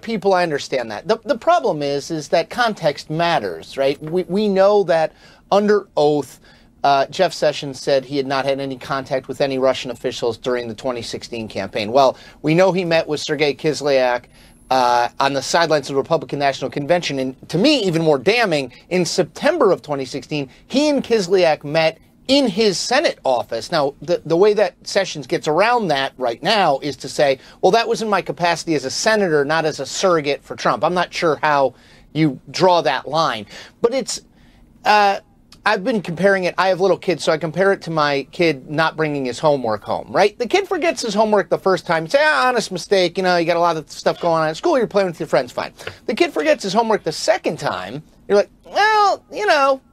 people, I understand that. The problem is that context matters, right? We know that under oath, Jeff Sessions said he had not had any contact with any Russian officials during the 2016 campaign. Well, we know he met with Sergei Kislyak on the sidelines of the Republican National Convention. And to me, even more damning, in September of 2016, he and Kislyak met in his Senate office. Now, the way that Sessions gets around that right now is to say, well, that was in my capacity as a senator, not as a surrogate for Trump. I'm not sure how you draw that line. But it's, I've been comparing it. I have little kids, so I compare it to my kid not bringing his homework home, right? The kid forgets his homework the first time. You say, honest mistake, you got a lot of stuff going on at school, you're playing with your friends, fine. The kid forgets his homework the second time, you're like, well,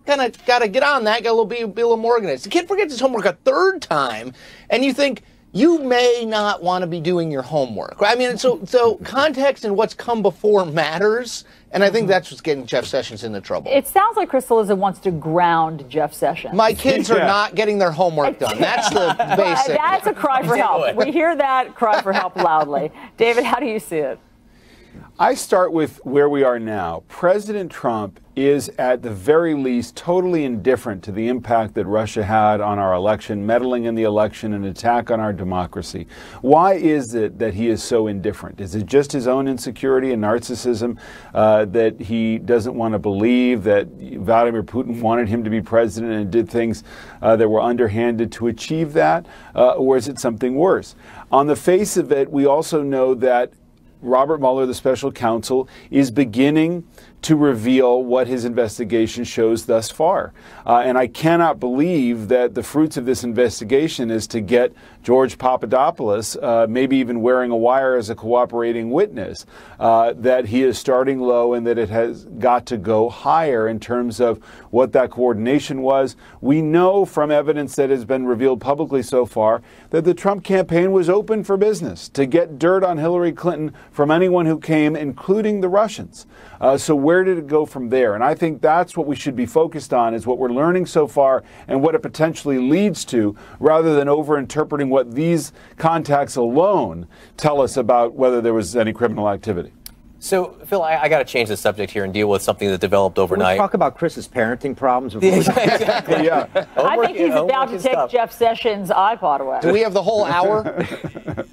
kind of got to get on that, got to be a little more organized. The kid forgets his homework a third time, and you think, you may not want to be doing your homework. I mean, so context and what's come before matters, and I think that's what's getting Jeff Sessions into trouble. It sounds like Chris Cillizza wants to ground Jeff Sessions. My kids are not getting their homework done. That's the basic. That's a cry for help. We hear that cry for help loudly. David, how do you see it? I start with where we are now. President Trump is, at the very least, totally indifferent to the impact that Russia had on our election, meddling in the election, an attack on our democracy. Why is it that he is so indifferent? Is it just his own insecurity and narcissism that he doesn't want to believe that Vladimir Putin wanted him to be president and did things that were underhanded to achieve that? Or is it something worse? On the face of it, we also know that Robert Mueller, the special counsel, is beginning to reveal what his investigation shows thus far. And I cannot believe that the fruits of this investigation is to get George Papadopoulos, maybe even wearing a wire as a cooperating witness, that he is starting low and that it has got to go higher in terms of what that coordination was. We know from evidence that has been revealed publicly so far that the Trump campaign was open for business to get dirt on Hillary Clinton from anyone who came, including the Russians. So where did it go from there? And I think that's what we should be focused on, is what we're learning so far and what it potentially leads to, rather than over-interpreting what these contacts alone tell us about whether there was any criminal activity. So, Phil, I got to change the subject here and deal with something that developed overnight. Can we talk about Chris's parenting problems? Exactly, yeah. I think he's about to take Jeff Sessions' iPod away. Do we have the whole hour?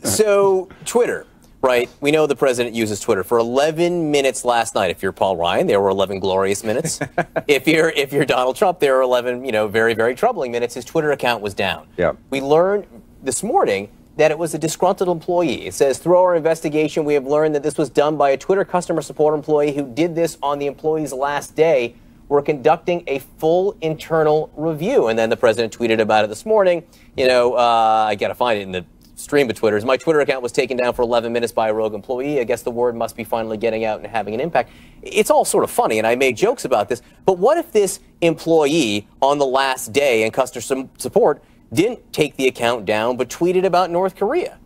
So, Twitter. Right. We know the president uses Twitter for 11 minutes last night. If you're Paul Ryan, there were 11 glorious minutes. If you're Donald Trump, there were 11, very, very troubling minutes. His Twitter account was down. Yeah. We learned this morning that it was a disgruntled employee. It says, through our investigation, we have learned that this was done by a Twitter customer support employee who did this on the employee's last day. We're conducting a full internal review. And then the president tweeted about it this morning. I got to find it in the stream of Twitters. My Twitter account was taken down for 11 minutes by a rogue employee. I guess the word must be finally getting out and having an impact. It's all sort of funny, and I made jokes about this, but what if this employee on the last day in customer support didn't take the account down but tweeted about North Korea?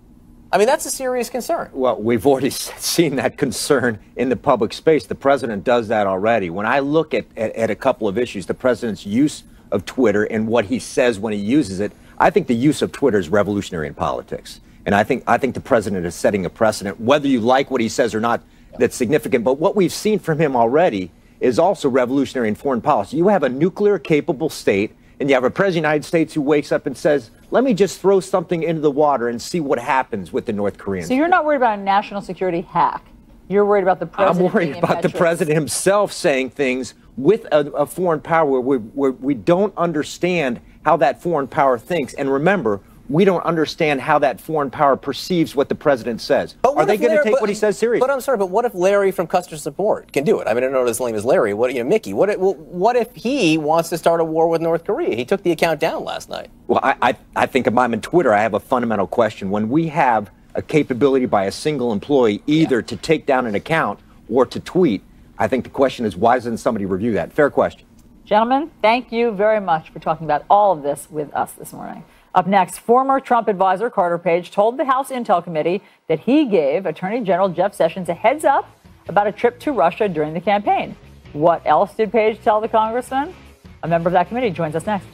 I mean, that's a serious concern. Well, we've already seen that concern in the public space. The president does that already. When I look at a couple of issues, the president's use of Twitter and what he says when he uses it, I think the use of Twitter is revolutionary in politics. And I think the president is setting a precedent. Whether you like what he says or not, that's significant. But what we've seen from him already is also revolutionary in foreign policy. You have a nuclear-capable state, and you have a president of the United States who wakes up and says, let me just throw something into the water and see what happens with the North Koreans. So you're not worried about a national security hack. You're worried about the president. I'm worried about the president himself saying things with a foreign power where we don't understand how that foreign power thinks. And remember, we don't understand how that foreign power perceives what the president says. Are they going to take what he says seriously? But I'm sorry, but what if Larry from customer support can do it? I mean, I don't know his name is Larry. Mickey? What if he wants to start a war with North Korea? He took the account down last night. Well, I think if I'm in Twitter, I have a fundamental question. When we have a capability by a single employee either to take down an account or to tweet, I think the question is, why doesn't somebody review that? Fair question. Gentlemen, thank you very much for talking about all of this with us this morning. Up next, former Trump advisor Carter Page told the House Intel Committee that he gave Attorney General Jeff Sessions a heads up about a trip to Russia during the campaign. What else did Page tell the congressman? A member of that committee joins us next.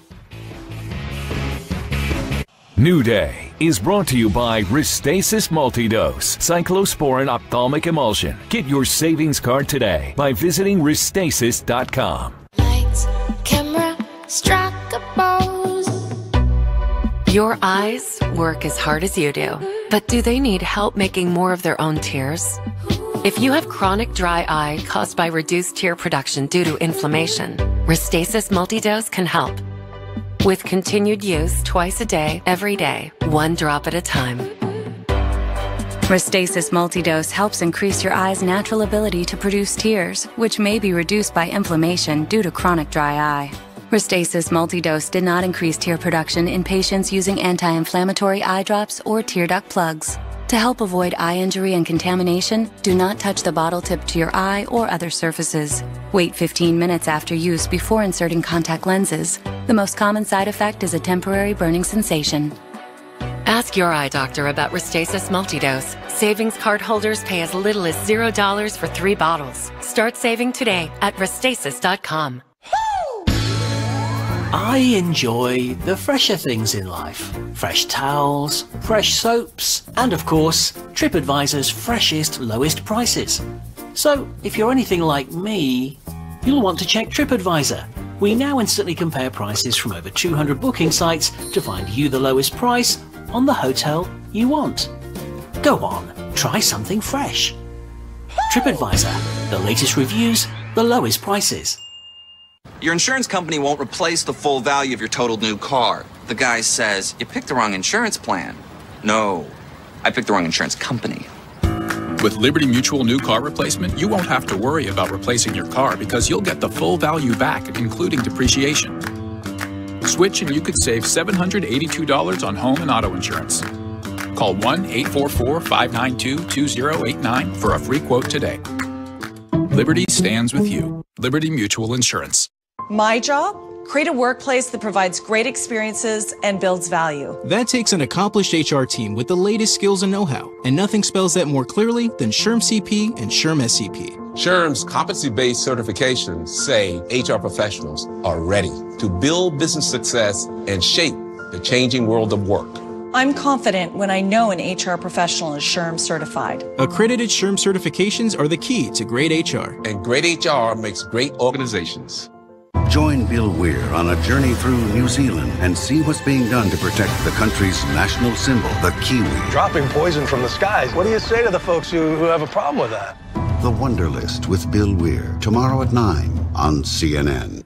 New Day is brought to you by Restasis Multidose Cyclosporin Ophthalmic Emulsion. Get your savings card today by visiting Restasis.com. Lights, camera, strike a pose. Your eyes work as hard as you do, but do they need help making more of their own tears? If you have chronic dry eye caused by reduced tear production due to inflammation, Restasis Multidose can help. With continued use twice a day, every day, 1 drop at a time. Restasis Multidose helps increase your eye's natural ability to produce tears, which may be reduced by inflammation due to chronic dry eye. Restasis Multidose did not increase tear production in patients using anti-inflammatory eye drops or tear duct plugs. To help avoid eye injury and contamination, do not touch the bottle tip to your eye or other surfaces. Wait 15 minutes after use before inserting contact lenses. The most common side effect is a temporary burning sensation. Ask your eye doctor about Restasis Multidose. Savings card holders pay as little as $0 for 3 bottles. Start saving today at Restasis.com. I enjoy the fresher things in life. Fresh towels, fresh soaps, and of course, TripAdvisor's freshest, lowest prices. So, if you're anything like me, you'll want to check TripAdvisor. We now instantly compare prices from over 200 booking sites to find you the lowest price on the hotel you want. Go on, try something fresh. TripAdvisor, the latest reviews, the lowest prices. Your insurance company won't replace the full value of your totaled new car. The guy says, you picked the wrong insurance plan. No, I picked the wrong insurance company. With Liberty Mutual New Car Replacement, you won't have to worry about replacing your car because you'll get the full value back, including depreciation. Switch and you could save $782 on home and auto insurance. Call 1-844-592-2089 for a free quote today. Liberty stands with you. Liberty Mutual Insurance. My job? Create a workplace that provides great experiences and builds value. That takes an accomplished HR team with the latest skills and know-how, and nothing spells that more clearly than SHRM CP and SHRM SCP. SHRM's competency-based certifications say HR professionals are ready to build business success and shape the changing world of work. I'm confident when I know an HR professional is SHRM certified. Accredited SHRM certifications are the key to great HR. And great HR makes great organizations. Join Bill Weir on a journey through New Zealand and see what's being done to protect the country's national symbol, the kiwi. Dropping poison from the skies. What do you say to the folks who have a problem with that? The Wonder List with Bill Weir, tomorrow at 9 on CNN.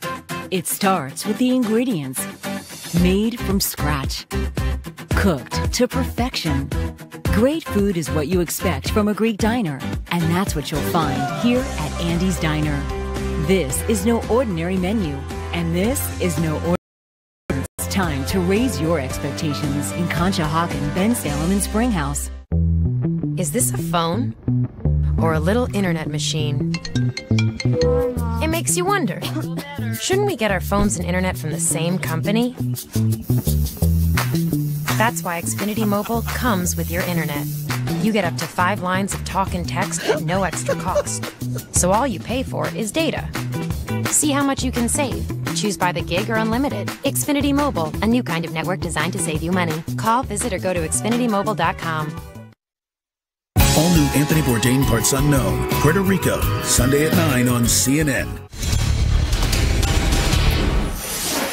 It starts with the ingredients. Made from scratch. Cooked to perfection. Great food is what you expect from a Greek diner, and that's what you'll find here at Andy's Diner. This is no ordinary menu, and this is no ordinary. It's time to raise your expectations in Conshohocken, Bensalem, and Springhouse. Is this a phone or a little internet machine? It makes you wonder, shouldn't we get our phones and internet from the same company? That's why Xfinity Mobile comes with your internet. You get up to 5 lines of talk and text at no extra cost. So all you pay for is data. See how much you can save. Choose by the gig or unlimited. Xfinity Mobile, a new kind of network designed to save you money. Call, visit, or go to xfinitymobile.com. All new Anthony Bourdain Parts Unknown, Puerto Rico, Sunday at 9 on CNN.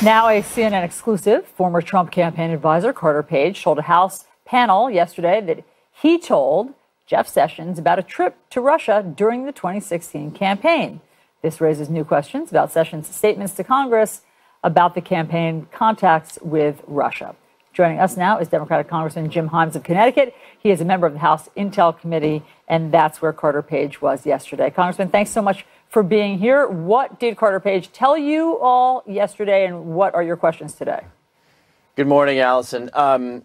Now a CNN exclusive, former Trump campaign advisor Carter Page told a House panel yesterday that he told Jeff Sessions about a trip to Russia during the 2016 campaign. This raises new questions about Sessions' statements to Congress about the campaign contacts with Russia. Joining us now is Democratic Congressman Jim Himes of Connecticut. He is a member of the House Intel Committee, and that's where Carter Page was yesterday. Congressman, thanks so much for being here. What did Carter Page tell you all yesterday, and what are your questions today? Good morning, Allison.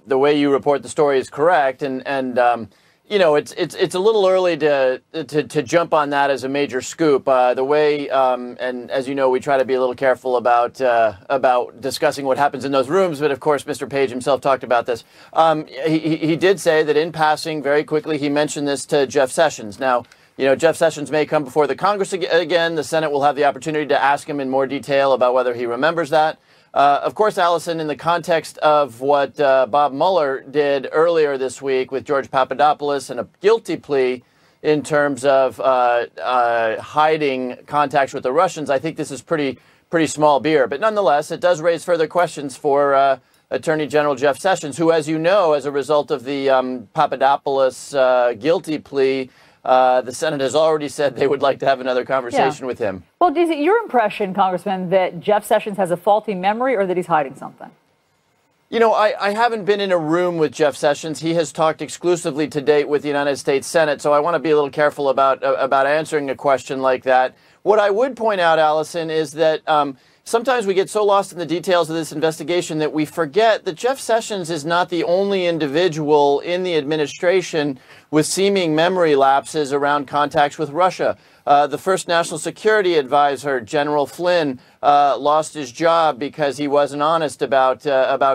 The way you report the story is correct, and you know, it's a little early to jump on that as a major scoop. The way, and as you know, we try to be a little careful about discussing what happens in those rooms. But of course, Mr. Page himself talked about this. He did say that in passing, very quickly, he mentioned this to Jeff Sessions. Now, you know, Jeff Sessions may come before the Congress again. The Senate will have the opportunity to ask him in more detail about whether he remembers that. Of course, Allison, in the context of what Bob Mueller did earlier this week with George Papadopoulos and a guilty plea in terms of hiding contacts with the Russians, I think this is pretty small beer. But nonetheless, it does raise further questions for Attorney General Jeff Sessions, who, as you know, as a result of the Papadopoulos guilty plea, the Senate has already said they would like to have another conversation with him. Well, is it your impression, Congressman, that Jeff Sessions has a faulty memory or that he's hiding something? You know, I haven't been in a room with Jeff Sessions. He has talked exclusively to date with the United States Senate, so I want to be a little careful about answering a question like that. What I would point out, Allison, is that sometimes we get so lost in the details of this investigation that we forget that Jeff Sessions is not the only individual in the administration with seeming memory lapses around contacts with Russia. The first national security advisor, General Flynn, lost his job because he wasn't honest about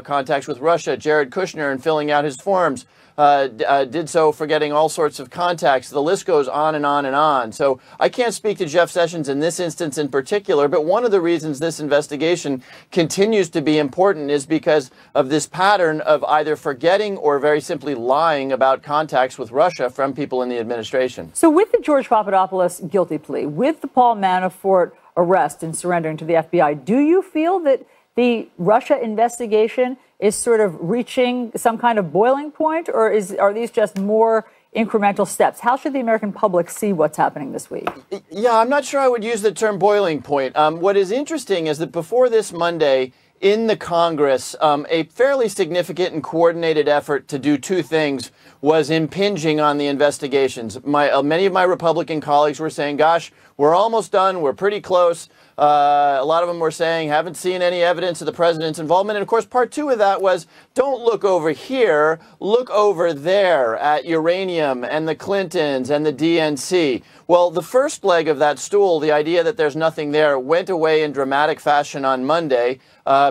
contacts with Russia. Jared Kushner, in filling out his forms, did so forgetting all sorts of contacts. The list goes on and on and on. So I can't speak to Jeff Sessions in this instance in particular, but one of the reasons this investigation continues to be important is because of this pattern of either forgetting or very simply lying about contacts with Russia from people in the administration. So with the George Papadopoulos guilty plea, with the Paul Manafort arrest and surrendering to the FBI, do you feel that the Russia investigation is sort of reaching some kind of boiling point, or are these just more incremental steps? How should the American public see what's happening this week? Yeah, I'm not sure I would use the term boiling point. What is interesting is that before this Monday, in the Congress, a fairly significant and coordinated effort to do two things was impinging on the investigations. Many of my Republican colleagues were saying, gosh, we're almost done, we're pretty close. A lot of them were saying, haven't seen any evidence of the president's involvement. And of course, part two of that was, don't look over here, look over there at uranium and the Clintons and the DNC. Well, the first leg of that stool, the idea that there's nothing there, went away in dramatic fashion on Monday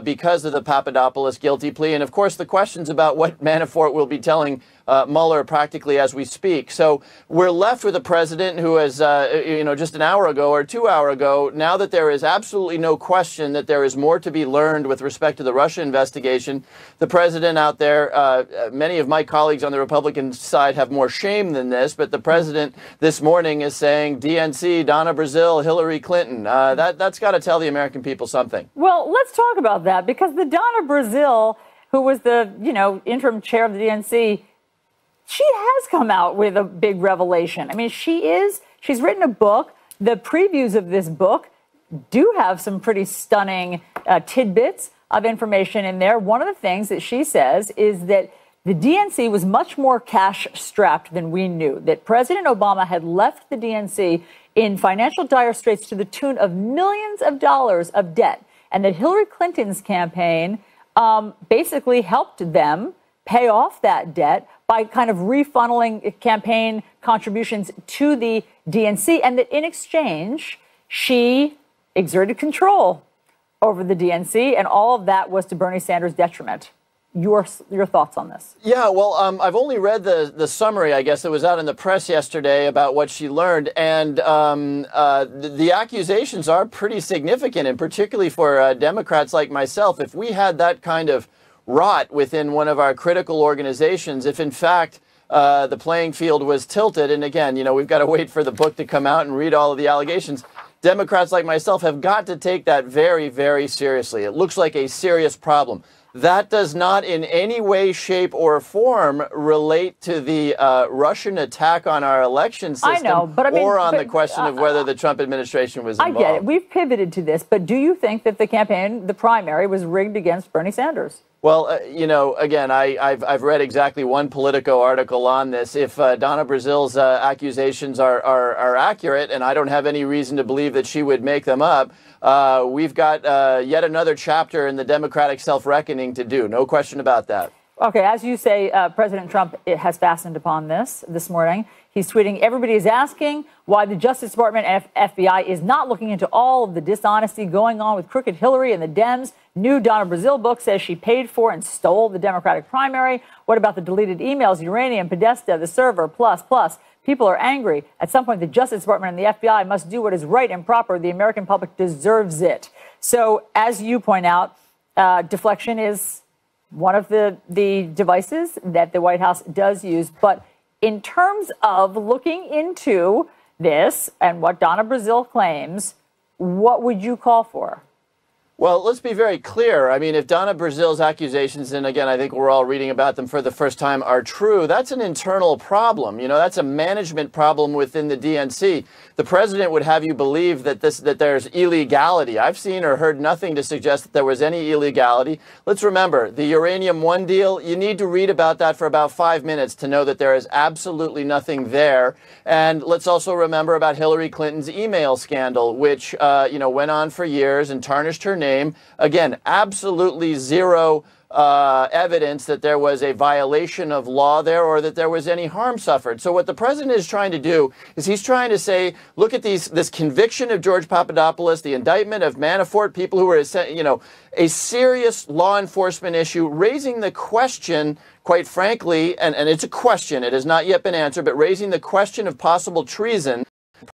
because of the Papadopoulos guilty plea. And of course, the questions about what Manafort will be telling Mueller practically as we speak. So we're left with a president who has, just an hour ago or 2 hours ago, now that there is absolutely no question that there is more to be learned with respect to the Russia investigation, the president out there, many of my colleagues on the Republican side have more shame than this, but the president this morning is saying DNC, Donna Brazile, Hillary Clinton. That's got to tell the American people something. Well, let's talk about that, because the Donna Brazile, who was the, interim chair of the DNC, she has come out with a big revelation. I mean, she's written a book. The previews of this book do have some pretty stunning tidbits of information in there. One of the things that she says is that the DNC was much more cash-strapped than we knew, that President Obama had left the DNC in financial dire straits to the tune of millions of dollars of debt, and that Hillary Clinton's campaign basically helped them pay off that debt by kind of refunneling campaign contributions to the DNC, and that in exchange, she exerted control over the DNC, and all of that was to Bernie Sanders' detriment. Your thoughts on this? Yeah, well, I've only read the summary, I guess, that was out in the press yesterday about what she learned, and the accusations are pretty significant, and particularly for Democrats like myself. If we had that kind of rot within one of our critical organizations, if in fact the playing field was tilted, and again, we've got to wait for the book to come out and read all of the allegations, Democrats like myself have got to take that very, very seriously. It looks like a serious problem. That does not in any way, shape, or form relate to the Russian attack on our election system. I know, but the question of whether the Trump administration was involved. I get it. We've pivoted to this, but do you think that the primary was rigged against Bernie Sanders? Well, again, I've read exactly one Politico article on this. If Donna Brazile's accusations are accurate, and I don't have any reason to believe that she would make them up, we've got yet another chapter in the Democratic self-reckoning to do. No question about that. Okay, as you say, President Trump has fastened upon this morning. He's tweeting, everybody is asking why the Justice Department and FBI is not looking into all of the dishonesty going on with crooked Hillary and the Dems. New Donna Brazile book says she paid for and stole the Democratic primary. What about the deleted emails, uranium, Podesta, the server, plus? People are angry. At some point, the Justice Department and the FBI must do what is right and proper. The American public deserves it. So, as you point out, Deflection is one of the devices that the White House does use. But in terms of looking into this and what Donna Brazile claims, what would you call for? Well, let's be very clear. I mean, if Donna Brazile's accusations, and again, I think we're all reading about them for the first time, are true, that's an internal problem. You know, that's a management problem within the DNC. The president would have you believe that there's illegality. I've seen or heard nothing to suggest that there was any illegality. Let's remember, the Uranium One deal, you need to read about that for about 5 minutes to know that there is absolutely nothing there. And let's also remember about Hillary Clinton's email scandal, which, went on for years and tarnished her name. Again, absolutely zero evidence that there was a violation of law there or that there was any harm suffered. So what the president is trying to do is he's trying to say, look at this conviction of George Papadopoulos, the indictment of Manafort, people who were, a serious law enforcement issue, raising the question, quite frankly, and it's a question, it has not yet been answered, but raising the question of possible treason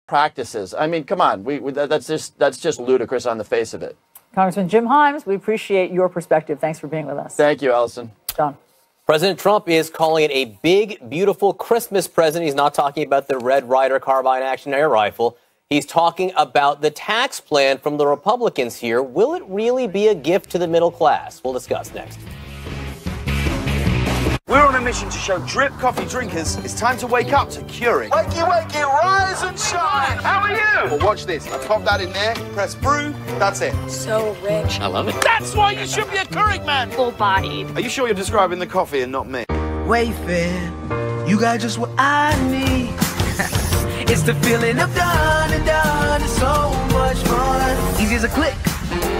practices. I mean, come on, that's just ludicrous on the face of it. Congressman Jim Himes, we appreciate your perspective. Thanks for being with us. Thank you, Allison. John. President Trump is calling it a big, beautiful Christmas present. He's not talking about the Red Ryder carbine action air rifle. He's talking about the tax plan from the Republicans here. Will it really be a gift to the middle class? We'll discuss next. We're on a mission to show drip coffee drinkers it's time to wake up to Keurig. Wakey, wakey, rise and shine. How are you? Well, watch this. I pop that in there, press brew, that's it. So rich. I love it. That's why you should be a Keurig man. Full-bodied. Are you sure you're describing the coffee and not me? Wayfair, you got just what I need. It's the feeling of done and done. It's so much fun. Easy as a click,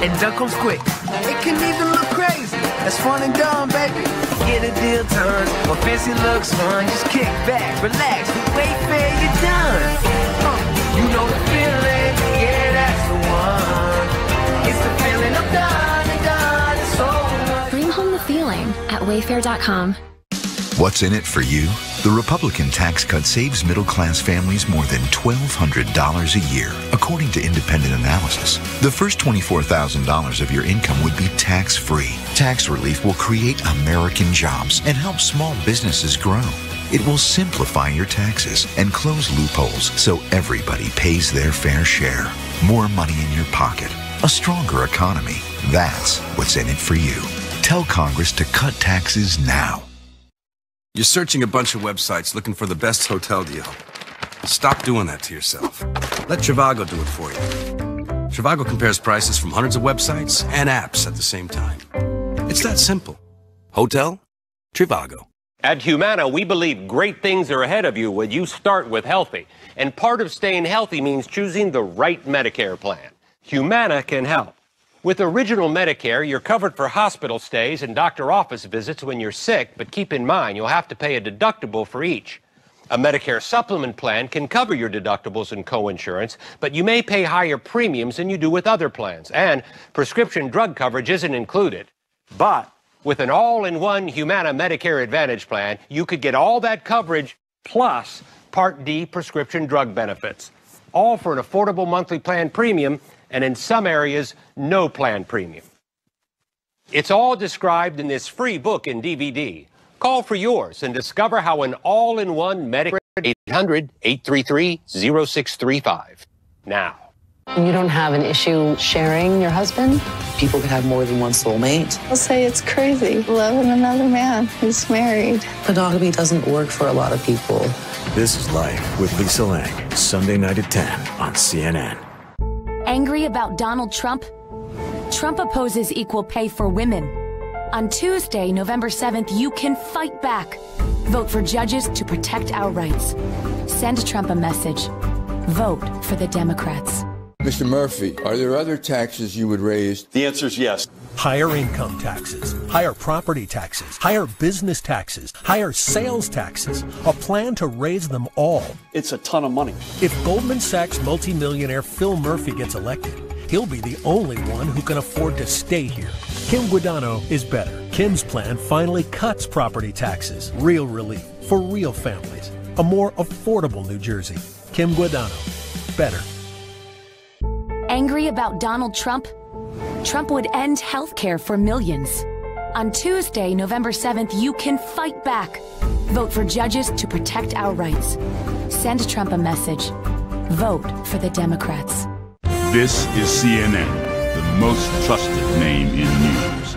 and done comes quick. It can even look crazy. That's fun and done, baby. Get a deal done. Well, fancy looks fun. Just kick back, relax. With Wayfair, you're done. You know the feeling. Yeah, that's the one. It's the feeling of done and done. It's so much. Bring home the feeling at Wayfair.com. What's in it for you? The Republican tax cut saves middle-class families more than $1,200 a year, according to independent analysis. The first $24,000 of your income would be tax-free. Tax relief will create American jobs and help small businesses grow. It will simplify your taxes and close loopholes so everybody pays their fair share. More money in your pocket, a stronger economy. That's what's in it for you. Tell Congress to cut taxes now. You're searching a bunch of websites looking for the best hotel deal. Stop doing that to yourself. Let Trivago do it for you. Trivago compares prices from hundreds of websites and apps at the same time. It's that simple. Hotel? Trivago. At Humana, we believe great things are ahead of you when you start with healthy. And part of staying healthy means choosing the right Medicare plan. Humana can help. With Original Medicare, you're covered for hospital stays and doctor office visits when you're sick, but keep in mind you'll have to pay a deductible for each. A Medicare supplement plan can cover your deductibles and coinsurance, but you may pay higher premiums than you do with other plans, and prescription drug coverage isn't included. But with an all-in-one Humana Medicare Advantage plan, you could get all that coverage plus Part D prescription drug benefits, all for an affordable monthly plan premium, and in some areas, no plan premium. It's all described in this free book and DVD. Call for yours and discover how an all-in-one Medicare 800-833-0635. Now. You don't have an issue sharing your husband? People could have more than one soulmate. I'll say it's crazy, loving another man who's married. Monogamy doesn't work for a lot of people. This is Life with Lisa Lang, Sunday night at 10 on CNN. Angry about Donald Trump? Trump opposes equal pay for women. On Tuesday, November 7th, you can fight back. Vote for judges to protect our rights. Send Trump a message. Vote for the Democrats. Mr. Murphy, are there other taxes you would raise? The answer is yes. Higher income taxes, higher property taxes, higher business taxes, higher sales taxes. A plan to raise them all. It's a ton of money. If Goldman Sachs multimillionaire Phil Murphy gets elected, he'll be the only one who can afford to stay here. Kim Guadagno is better. Kim's plan finally cuts property taxes. Real relief for real families. A more affordable New Jersey. Kim Guadagno. Better. Angry about Donald Trump? Trump would end health care for millions. On Tuesday, November 7th, you can fight back. Vote for judges to protect our rights. Send Trump a message. Vote for the Democrats. This is CNN, the most trusted name in news.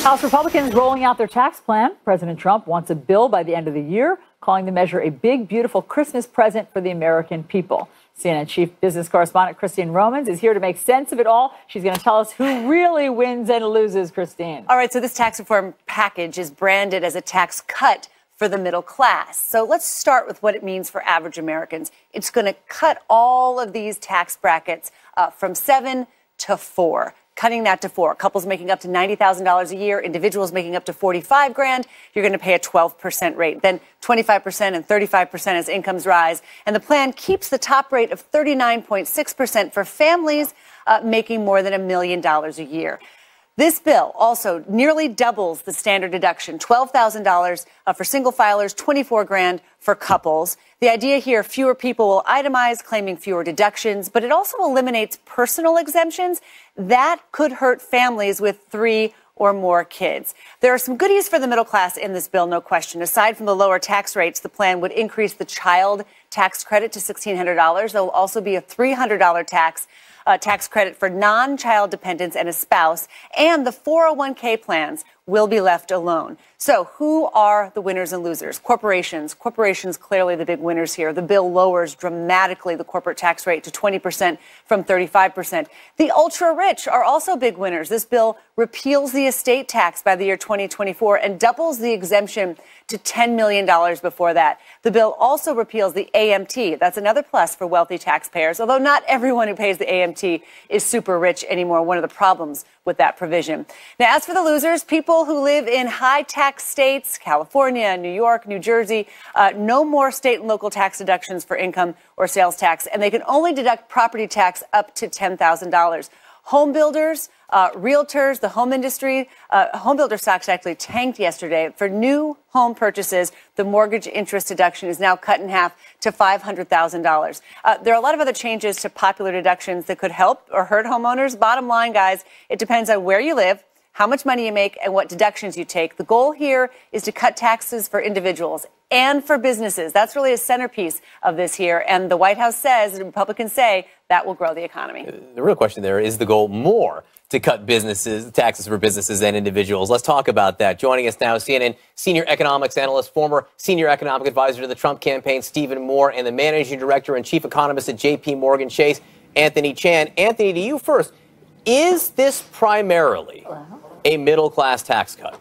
House Republicans rolling out their tax plan. President Trump wants a bill by the end of the year, calling the measure a big, beautiful Christmas present for the American people. CNN chief business correspondent Christine Romans is here to make sense of it all. She's going to tell us who really wins and loses, Christine. All right, so this tax reform package is branded as a tax cut for the middle class. So let's start with what it means for average Americans. It's going to cut all of these tax brackets from 7 to 4. Cutting that to 4. Couples making up to $90,000 a year, individuals making up to $45,000, you're going to pay a 12% rate, then 25% and 35% as incomes rise. And the plan keeps the top rate of 39.6% for families making more than $1 million a year. This bill also nearly doubles the standard deduction, $12,000 for single filers, $24,000 for couples. The idea here, fewer people will itemize, claiming fewer deductions, but it also eliminates personal exemptions. That could hurt families with 3 or more kids. There are some goodies for the middle class in this bill, no question. Aside from the lower tax rates, the plan would increase the child tax credit to $1,600. There will also be a $300 tax credit for non-child dependents and a spouse, and the 401k plans will be left alone. So who are the winners and losers? Corporations. Corporations clearly the big winners here. The bill lowers dramatically the corporate tax rate to 20% from 35%. The ultra-rich are also big winners. This bill repeals the estate tax by the year 2024 and doubles the exemption to $10 million before that. The bill also repeals the AMT. That's another plus for wealthy taxpayers, although not everyone who pays the AMT is super rich anymore, one of the problems with that provision. Now, as for the losers, people who live in high-tax states, California, New York, New Jersey, no more state and local tax deductions for income or sales tax, and they can only deduct property tax up to $10,000. Home builders, realtors, the home industry, home builder stocks actually tanked yesterday. For new home purchases, the mortgage interest deduction is now cut in half to $500,000. There are a lot of other changes to popular deductions that could help or hurt homeowners. Bottom line, guys, it depends on where you live, how much money you make, and what deductions you take. The goal here is to cut taxes for individuals and for businesses. That's really a centerpiece of this here. And the White House says, the Republicans say, that will grow the economy. The real question there is the goal more to cut taxes for businesses and individuals. Let's talk about that. Joining us now, CNN senior economics analyst, former senior economic advisor to the Trump campaign, Stephen Moore, and the managing director and chief economist at J.P. Morgan Chase, Anthony Chan. Anthony, to you first. Is this primarily a middle-class tax cut?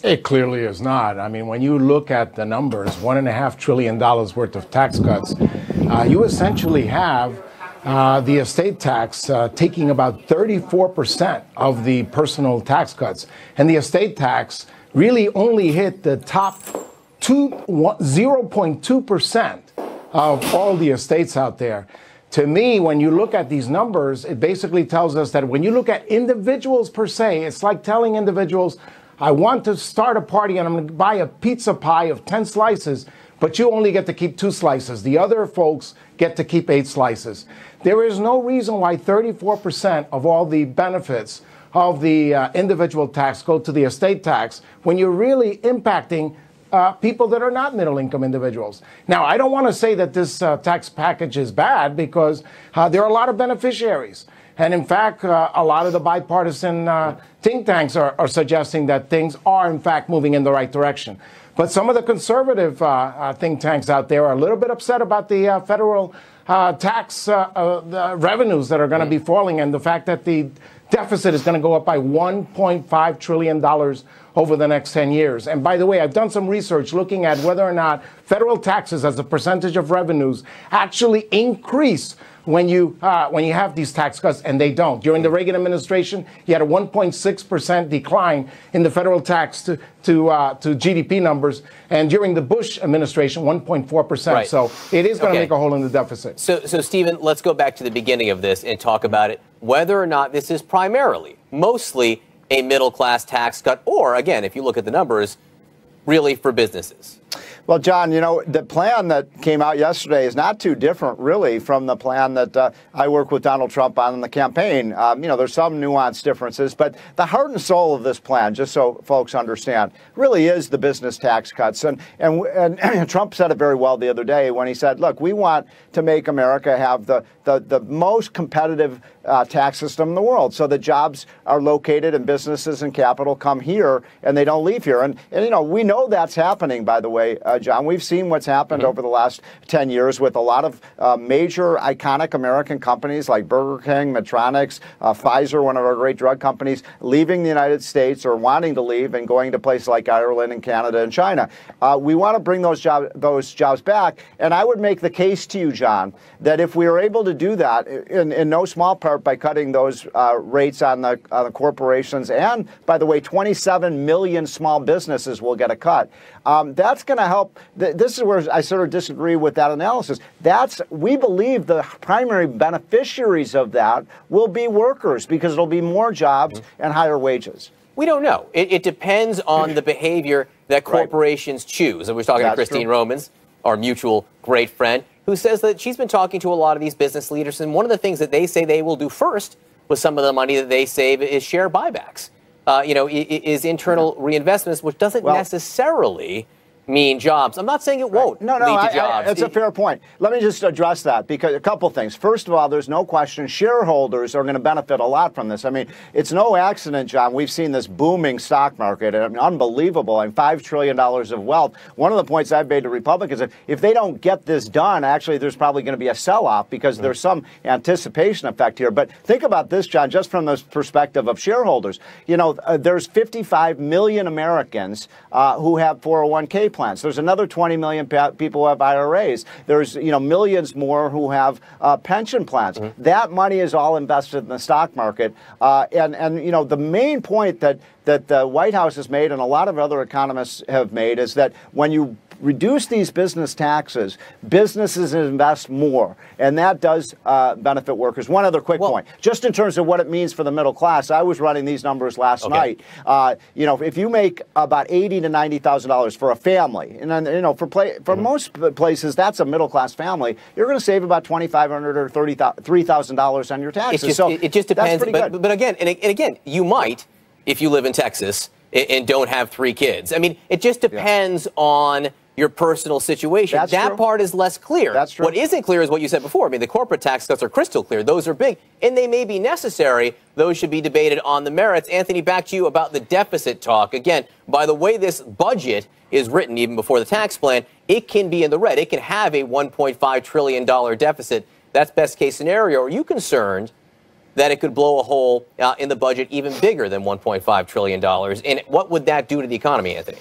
It clearly is not. I mean, when you look at the numbers, $1.5 trillion worth of tax cuts, you essentially have the estate tax taking about 34% of the personal tax cuts. And the estate tax really only hit the top 0.2% of all the estates out there. To me, when you look at these numbers, it basically tells us that when you look at individuals per se, it's like telling individuals, I want to start a party and I'm going to buy a pizza pie of 10 slices, but you only get to keep 2 slices. The other folks get to keep 8 slices. There is no reason why 34% of all the benefits of the individual tax go to the estate tax when you're really impacting people that are not middle-income individuals. Now, I don't want to say that this tax package is bad because there are a lot of beneficiaries. And in fact, a lot of the bipartisan think tanks are suggesting that things are, in fact, moving in the right direction. But some of the conservative think tanks out there are a little bit upset about the federal tax the revenues that are going to be falling and the fact that the deficit is going to go up by $1.5 trillion over the next 10 years. And by the way, I've done some research looking at whether or not federal taxes as a percentage of revenues actually increase when you have these tax cuts, and they don't. During the Reagan administration, you had a 1.6% decline in the federal tax to GDP numbers, and during the Bush administration, 1.4%. Right. So it is going to make a hole in the deficit. So Stephen, let's go back to the beginning of this and talk about it, whether or not this is primarily, mostly a middle-class tax cut, or, again, if you look at the numbers, really for businesses. Well, John, you know, the plan that came out yesterday is not too different, really, from the plan that I worked with Donald Trump on in the campaign. You know, there's some nuanced differences, but the heart and soul of this plan, just so folks understand, really is the business tax cuts. And Trump said it very well the other day when he said, look, we want to make America have the most competitive tax system in the world, so that jobs are located and businesses and capital come here and they don't leave here. And you know, we know that's happening, by the way, John. We've seen what's happened over the last 10 years with a lot of major iconic American companies like Burger King, Medtronic, Pfizer, one of our great drug companies, leaving the United States or wanting to leave and going to places like Ireland and Canada and China. We want to bring those jobs back. And I would make the case to you, John, that if we are able to do that, in no small part by cutting those rates on the corporations, and by the way, 27 million small businesses will get a cut. That's going to help. This is where I sort of disagree with that analysis. We believe the primary beneficiaries of that will be workers, because it'll be more jobs and higher wages. We don't know. It depends on the behavior that corporations choose. And we're talking to Christine Romans, our mutual great friend, who says that she's been talking to a lot of these business leaders, and one of the things that they say they will do first with some of the money that they save is share buybacks. Is internal reinvestments, which doesn't necessarily mean jobs. I'm not saying it won't lead to jobs. It's a fair point. Let me just address that, because a couple things. First of all, there's no question shareholders are going to benefit a lot from this. I mean, it's no accident, John. We've seen this booming stock market, unbelievable, and $5 trillion of wealth. One of the points I've made to Republicans is if they don't get this done, actually, there's probably going to be a sell-off, because there's some anticipation effect here. But think about this, John, just from the perspective of shareholders. You know, there's 55 million Americans who have 401k plans. There's another 20 million people who have IRAs. There's, you know, millions more who have pension plans. That money is all invested in the stock market. And you know, the main point that the White House has made, and a lot of other economists have made, is that when you reduce these business taxes, businesses invest more, and that does benefit workers. One other quick point, just in terms of what it means for the middle class. I was running these numbers last night. You know, if you make about $80,000 to $90,000 for a family, and then, you know, for most places that's a middle class family, you're going to save about $2,500 or $3,000 on your taxes. It just depends. But again, you might, if you live in Texas and don't have 3 kids. I mean, it just depends on your personal situation. That part is less clear. That's true. What isn't clear is what you said before. I mean, the corporate tax cuts are crystal clear. Those are big, and they may be necessary. Those should be debated on the merits. Anthony, back to you about the deficit talk. Again, by the way this budget is written, even before the tax plan, it can be in the red. It can have a $1.5 trillion deficit. That's best case scenario. Are you concerned that it could blow a hole in the budget even bigger than $1.5 trillion? And what would that do to the economy, Anthony?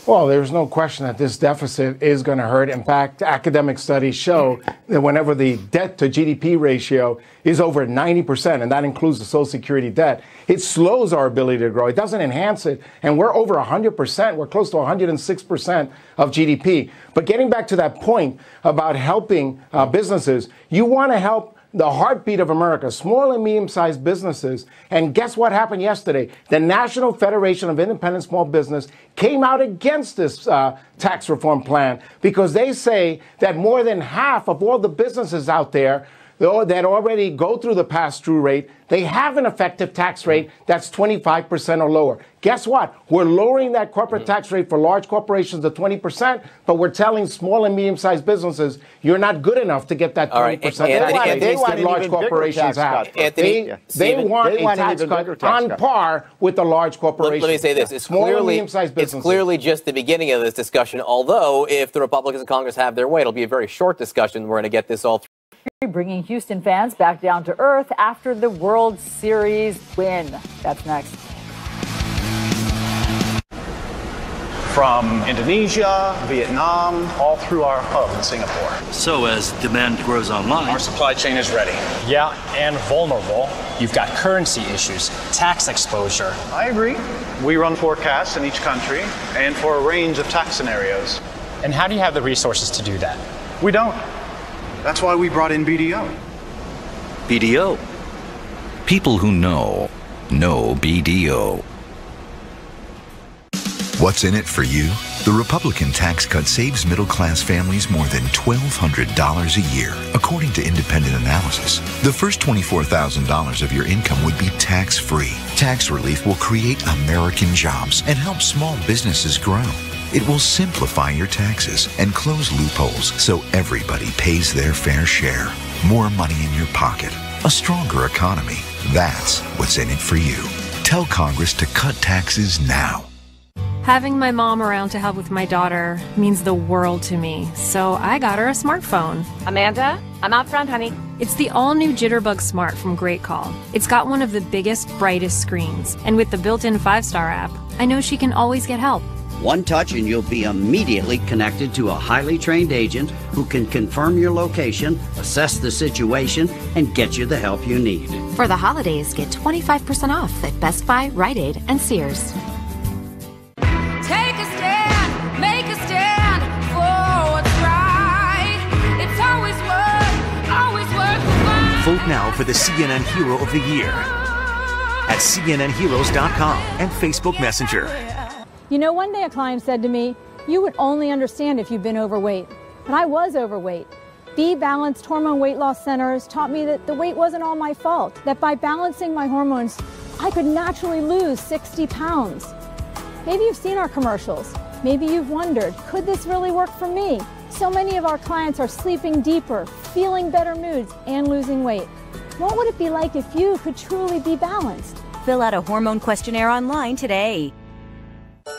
Well, there's no question that this deficit is going to hurt. In fact, academic studies show that whenever the debt to GDP ratio is over 90%, and that includes the Social Security debt, it slows our ability to grow. It doesn't enhance it. And we're over 100%. We're close to 106% of GDP. But getting back to that point about helping businesses, you want to help the heartbeat of America, small and medium-sized businesses. And guess what happened yesterday? The National Federation of Independent Small Business came out against this tax reform plan, because they say that more than half of all the businesses out there that already go through the pass-through rate, they have an effective tax rate that's 25% or lower. Guess what? We're lowering that corporate tax rate for large corporations to 20%, but we're telling small and medium-sized businesses, you're not good enough to get that 20% tax rate that large corporations have. They want a tax cut on par with the large corporations. Let me say this. It's clearly just the beginning of this discussion, although if the Republicans in Congress have their way, it'll be a very short discussion. We're going to get this all through. Bringing Houston fans back down to earth after the World Series win. That's next. From Indonesia, Vietnam, all through our hub in Singapore. So as demand grows online, our supply chain is ready. Yeah, and vulnerable. You've got currency issues, tax exposure. I agree. We run forecasts in each country and for a range of tax scenarios. And how do you have the resources to do that? We don't. That's why we brought in BDO. BDO. People who know BDO. What's in it for you? The Republican tax cut saves middle-class families more than $1,200 a year, according to independent analysis. The first $24,000 of your income would be tax-free. Tax relief will create American jobs and help small businesses grow. It will simplify your taxes and close loopholes so everybody pays their fair share. More money in your pocket. A stronger economy. That's what's in it for you. Tell Congress to cut taxes now. Having my mom around to help with my daughter means the world to me, so I got her a smartphone. Amanda, I'm out front, honey. It's the all-new Jitterbug Smart from Great Call. It's got one of the biggest, brightest screens, and with the built-in 5-star app, I know she can always get help. One touch and you'll be immediately connected to a highly trained agent who can confirm your location, assess the situation, and get you the help you need. For the holidays, get 25% off at Best Buy, Rite Aid, and Sears. Take a stand, make a stand for what's right. It's always worth the fight. Vote now for the CNN Hero of the Year at CNNHeroes.com and Facebook Messenger. You know, one day a client said to me, you would only understand if you've been overweight. But I was overweight. Be Balanced Hormone Weight Loss Centers taught me that the weight wasn't all my fault, that by balancing my hormones, I could naturally lose 60 pounds. Maybe you've seen our commercials. Maybe you've wondered, could this really work for me? So many of our clients are sleeping deeper, feeling better moods, and losing weight. What would it be like if you could truly be balanced? Fill out a hormone questionnaire online today.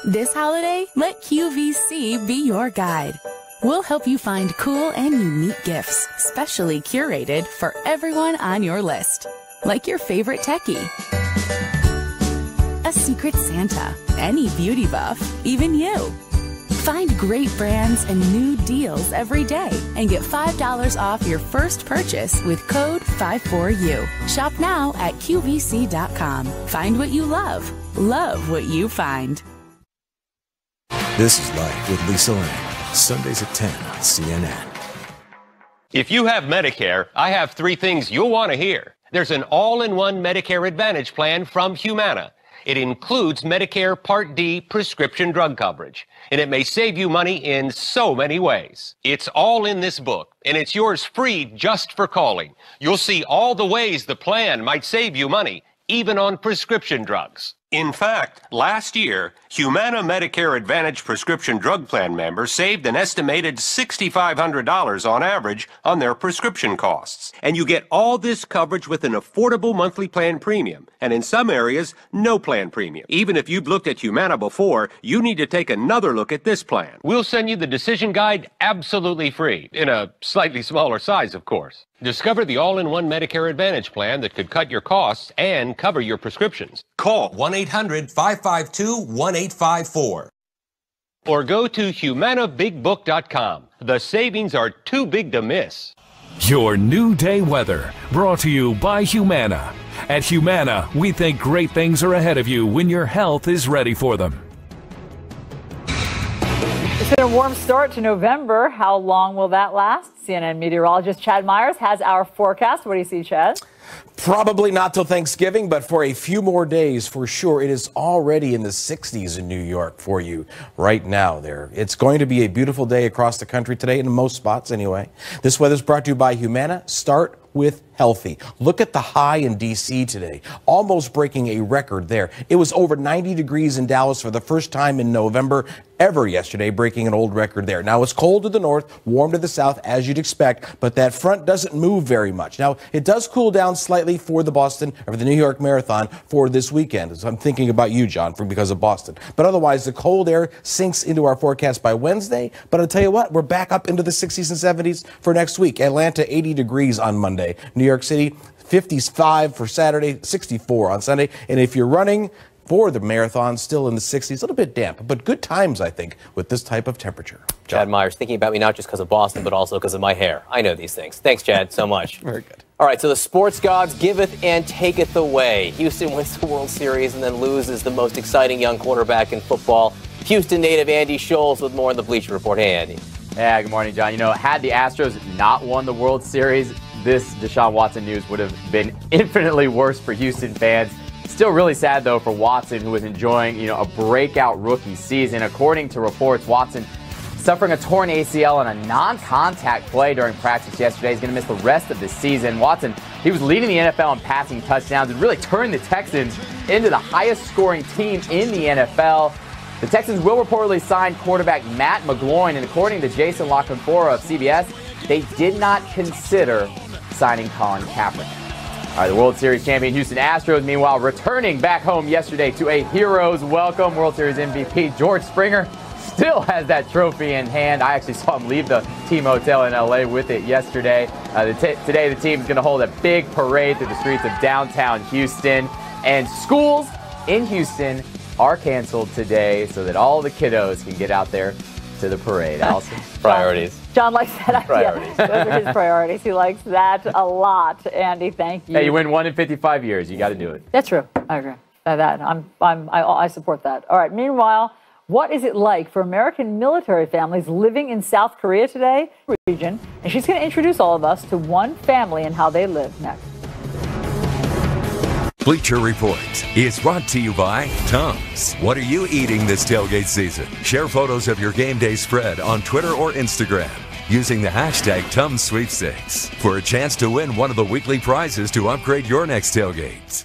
This holiday, let QVC be your guide. We'll help you find cool and unique gifts, specially curated for everyone on your list. Like your favorite techie, a secret Santa, any beauty buff, even you. Find great brands and new deals every day and get $5 off your first purchase with code 54U. Shop now at QVC.com. Find what you love. Love what you find. This is Life with Lisa Lang, Sundays at 10 on CNN. If you have Medicare, I have 3 things you'll want to hear. There's an all-in-one Medicare Advantage plan from Humana. It includes Medicare Part D prescription drug coverage, and it may save you money in so many ways. It's all in this book, and it's yours free just for calling. You'll see all the ways the plan might save you money, even on prescription drugs. In fact, last year, Humana Medicare Advantage prescription drug plan members saved an estimated $6,500 on average on their prescription costs. And you get all this coverage with an affordable monthly plan premium, and in some areas, no plan premium. Even if you've looked at Humana before, you need to take another look at this plan. We'll send you the decision guide absolutely free, in a slightly smaller size, of course. Discover the all-in-one Medicare Advantage plan that could cut your costs and cover your prescriptions. Call 1-800-552-1854. Or go to HumanaBigBook.com. The savings are too big to miss. Your new day weather, brought to you by Humana. At Humana, we think great things are ahead of you when your health is ready for them. It's been a warm start to November. How long will that last? CNN meteorologist Chad Myers has our forecast. What do you see, Chad? Probably not till Thanksgiving, but for a few more days for sure. It is already in the 60s in New York for you right now there. It's going to be a beautiful day across the country today, in most spots anyway. This weather is brought to you by Humana. Start with healthy. Look at the high in D.C. today, almost breaking a record there. It was over 90 degrees in Dallas for the first time in November ever yesterday, breaking an old record there. Now, it's cold to the north, warm to the south, as you'd expect, but that front doesn't move very much. Now, it does cool down slightly for the Boston or the New York Marathon for this weekend. So I'm thinking about you, John, because of Boston. But otherwise, the cold air sinks into our forecast by Wednesday. But I'll tell you what, we're back up into the 60s and 70s for next week. Atlanta, 80 degrees on Monday. New York City, 55 for Saturday, 64 on Sunday. And if you're running for the marathon, still in the 60s, a little bit damp, but good times, I think, with this type of temperature. Chad Myers thinking about me not just because of Boston, but also because of my hair. I know these things. Thanks, Chad, so much. Very good. All right, so the sports gods giveth and taketh away. Houston wins the World Series and then loses the most exciting young quarterback in football. Houston native Andy Scholes with more on the Bleacher Report. Hey, Andy. Yeah, good morning, John. You know, had the Astros not won the World Series, this Deshaun Watson news would have been infinitely worse for Houston fans. Still really sad, though, for Watson, who was enjoying, a breakout rookie season. According to reports, Watson suffering a torn ACL on a non-contact play during practice yesterday. He's going to miss the rest of the season. Watson, he was leading the NFL in passing touchdowns and really turned the Texans into the highest-scoring team in the NFL. The Texans will reportedly sign quarterback Matt McGloin, and according to Jason La Canfora of CBS, they did not consider signing Colin Kaepernick. All right, the World Series champion Houston Astros, meanwhile, returning back home yesterday to a hero's welcome. World Series MVP George Springer still has that trophy in hand. I actually saw him leave the team hotel in LA with it yesterday. Today, the team is going to hold a big parade through the streets of downtown Houston. And schools in Houston are canceled today so that all the kiddos can get out there to the parade. Allison? Priorities. John likes that idea. Priorities. Those are his priorities. He likes that a lot. Andy, thank you. Hey, you win 1 in 55 years. You got to do it. That's true. I agree. I support that. All right. Meanwhile, what is it like for American military families living in South Korea today? Region, and she's going to introduce all of us to one family and how they live next. Bleacher Report is brought to you by Tums. What are you eating this tailgate season? Share photos of your game day spread on Twitter or Instagram using the hashtag Tums Sweepstakes for a chance to win one of the weekly prizes to upgrade your next tailgate.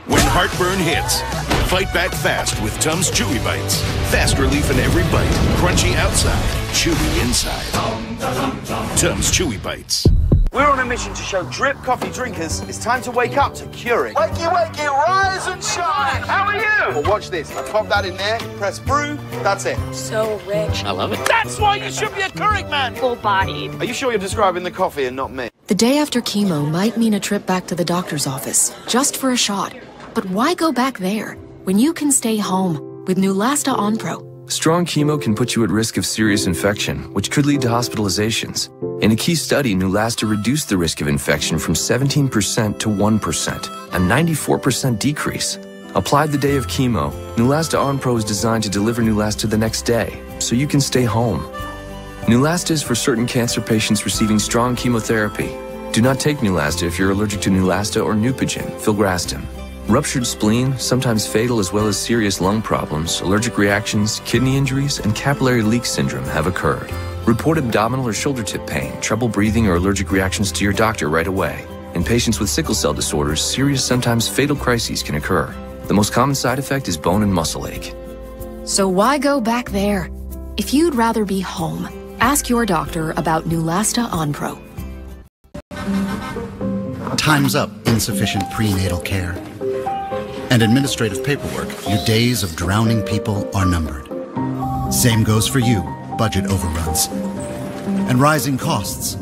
When heartburn hits, fight back fast with Tums Chewy Bites. Fast relief in every bite. Crunchy outside, chewy inside. Tums Chewy Bites. We're on a mission to show drip coffee drinkers it's time to wake up to Keurig. Wakey, wakey, rise and shine. How are you? Well, watch this. I pop that in there, press brew, that's it. So rich. I love it. That's why you should be a Keurig man. Full-bodied. Are you sure you're describing the coffee and not me? The day after chemo might mean a trip back to the doctor's office, just for a shot. But why go back there when you can stay home with Neulasta Onpro? Strong chemo can put you at risk of serious infection, which could lead to hospitalizations. In a key study, Neulasta reduced the risk of infection from 17% to 1%, a 94% decrease. Applied the day of chemo, Neulasta Onpro is designed to deliver Neulasta the next day, so you can stay home. Neulasta is for certain cancer patients receiving strong chemotherapy. Do not take Neulasta if you're allergic to Neulasta or Neupogen, filgrastim. Ruptured spleen, sometimes fatal, as well as serious lung problems, allergic reactions, kidney injuries, and capillary leak syndrome have occurred. Report abdominal or shoulder tip pain, trouble breathing, or allergic reactions to your doctor right away. In patients with sickle cell disorders, serious, sometimes fatal crises can occur. The most common side effect is bone and muscle ache. So why go back there? If you'd rather be home, ask your doctor about Neulasta Onpro. Time's up insufficient prenatal care. And administrative paperwork, your days of drowning people are numbered. Same goes for you, budget overruns. And rising costs.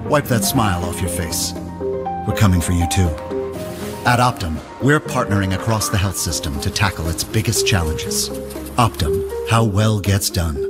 Wipe that smile off your face. We're coming for you too. At Optum, we're partnering across the health system to tackle its biggest challenges. Optum, how well gets done.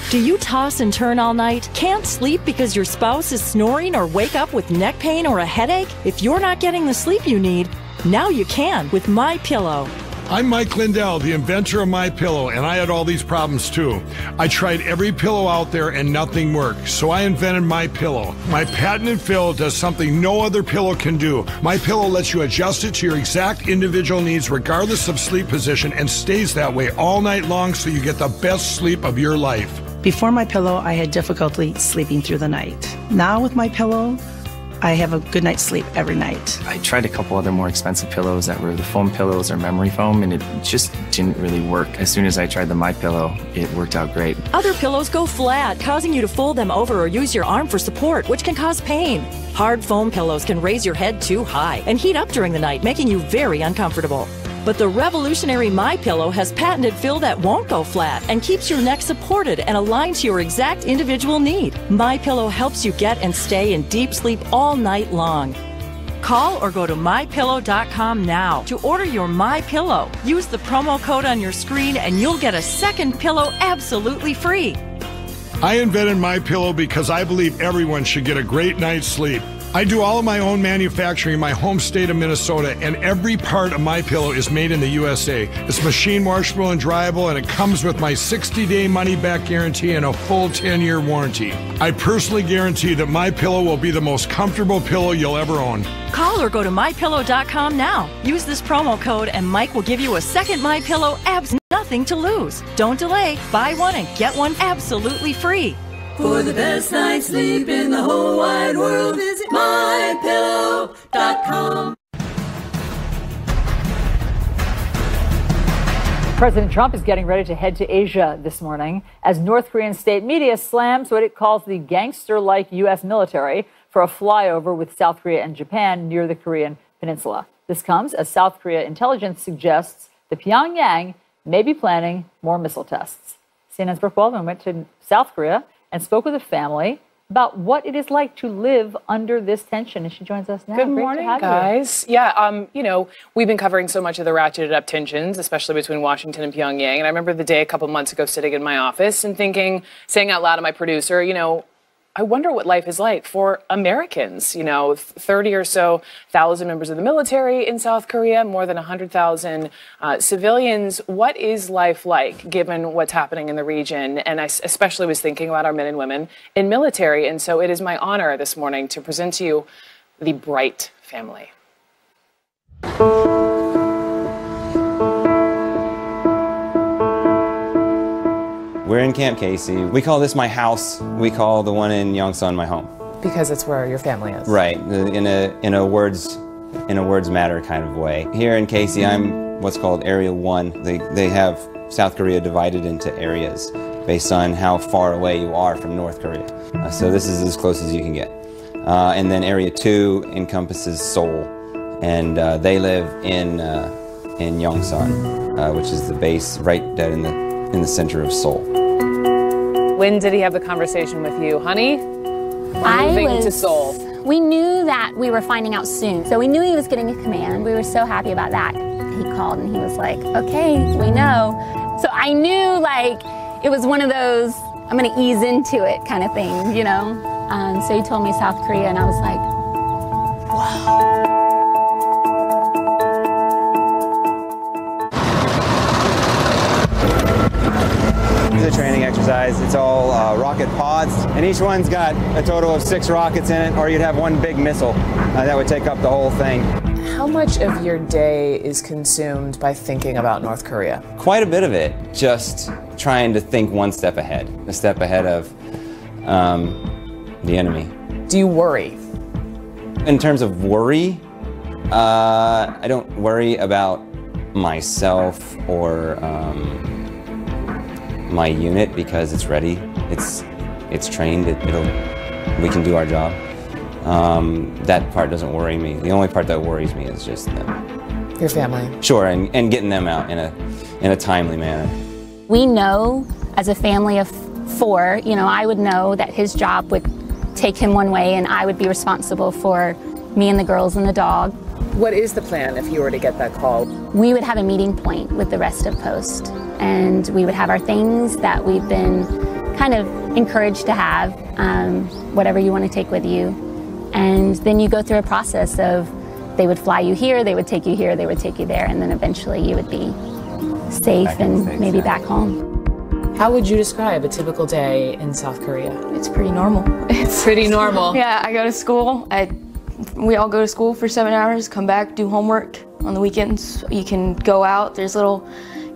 Do you toss and turn all night? Can't sleep because your spouse is snoring or wake up with neck pain or a headache? If you're not getting the sleep you need, now you can with MyPillow. I'm Mike Lindell, the inventor of MyPillow, and I had all these problems too. I tried every pillow out there and nothing worked, so I invented MyPillow. My patented fill does something no other pillow can do. MyPillow lets you adjust it to your exact individual needs regardless of sleep position and stays that way all night long so you get the best sleep of your life. Before MyPillow, I had difficulty sleeping through the night. Now with MyPillow, I have a good night's sleep every night. I tried a couple other more expensive pillows that were the foam pillows or memory foam, and it just didn't really work. As soon as I tried the MyPillow, it worked out great. Other pillows go flat, causing you to fold them over or use your arm for support, which can cause pain. Hard foam pillows can raise your head too high and heat up during the night, making you very uncomfortable. But the revolutionary MyPillow has patented fill that won't go flat and keeps your neck supported and aligned to your exact individual need. MyPillow helps you get and stay in deep sleep all night long. Call or go to MyPillow.com now to order your MyPillow. Use the promo code on your screen and you'll get a second pillow absolutely free. I invented MyPillow because I believe everyone should get a great night's sleep. I do all of my own manufacturing in my home state of Minnesota, and every part of MyPillow is made in the USA. It's machine washable and dryable, and it comes with my 60-day money-back guarantee and a full 10-year warranty. I personally guarantee that MyPillow will be the most comfortable pillow you'll ever own. Call or go to MyPillow.com now. Use this promo code and Mike will give you a second MyPillow abs nothing to lose. Don't delay. Buy one and get one absolutely free. For the best night's sleep in the whole wide world, visit MyPillow.com. President Trump is getting ready to head to Asia this morning as North Korean state media slams what it calls the gangster-like U.S. military for a flyover with South Korea and Japan near the Korean peninsula. This comes as South Korea intelligence suggests that Pyongyang may be planning more missile tests. CNN's Brooke Baldwin went to South Korea and spoke with a family about what it is like to live under this tension. And she joins us now. Good morning, guys. Yeah, we've been covering so much of the ratcheted up tensions, especially between Washington and Pyongyang. And I remember the day a couple months ago sitting in my office and saying out loud to my producer, I wonder what life is like for Americans, 30 or so thousand members of the military in South Korea, more than 100,000 civilians. What is life like given what's happening in the region? And I especially was thinking about our men and women in military. And so it is my honor this morning to present to you the Bright family. We're in Camp Casey. We call this my house. We call the one in Yongsan my home. Because it's where your family is. Right, in a words matter kind of way. Here in Casey, I'm what's called Area 1. They have South Korea divided into areas based on how far away you are from North Korea. So this is as close as you can get. And then Area 2 encompasses Seoul, and they live in Yongsan, which is the base right dead in the center of Seoul. When did he have the conversation with you, honey? Moving to Seoul. We knew that we were finding out soon. So we knew he was getting a command. We were so happy about that. He called and he was like, okay, we know. So I knew it was one of those, I'm going to ease into it kind of thing, So he told me South Korea and I was like, wow. It's a training exercise. It's all rocket pods, and each one's got a total of 6 rockets in it, or you'd have one big missile that would take up the whole thing. How much of your day is consumed by thinking about North Korea? Quite a bit of it, just trying to think one step ahead, a step ahead of the enemy. Do you worry? In terms of worry, I don't worry about myself or my unit because it's ready, it's trained, we can do our job. That part doesn't worry me. The only part that worries me is just them. Your family. Sure, and getting them out in a timely manner. We know as a family of 4, I would know that his job would take him one way and I would be responsible for me and the girls and the dog. What is the plan if you were to get that call? We would have a meeting point with the rest of Post, and we would have our things that we've been kind of encouraged to have, whatever you want to take with you. And then you go through a process of they would fly you here, they would take you here, they would take you there, and then eventually you would be safe and maybe back home. How would you describe a typical day in South Korea? It's pretty normal. It's pretty normal. Yeah, I go to school. We all go to school for 7 hours, come back, do homework. On the weekends, you can go out. There's little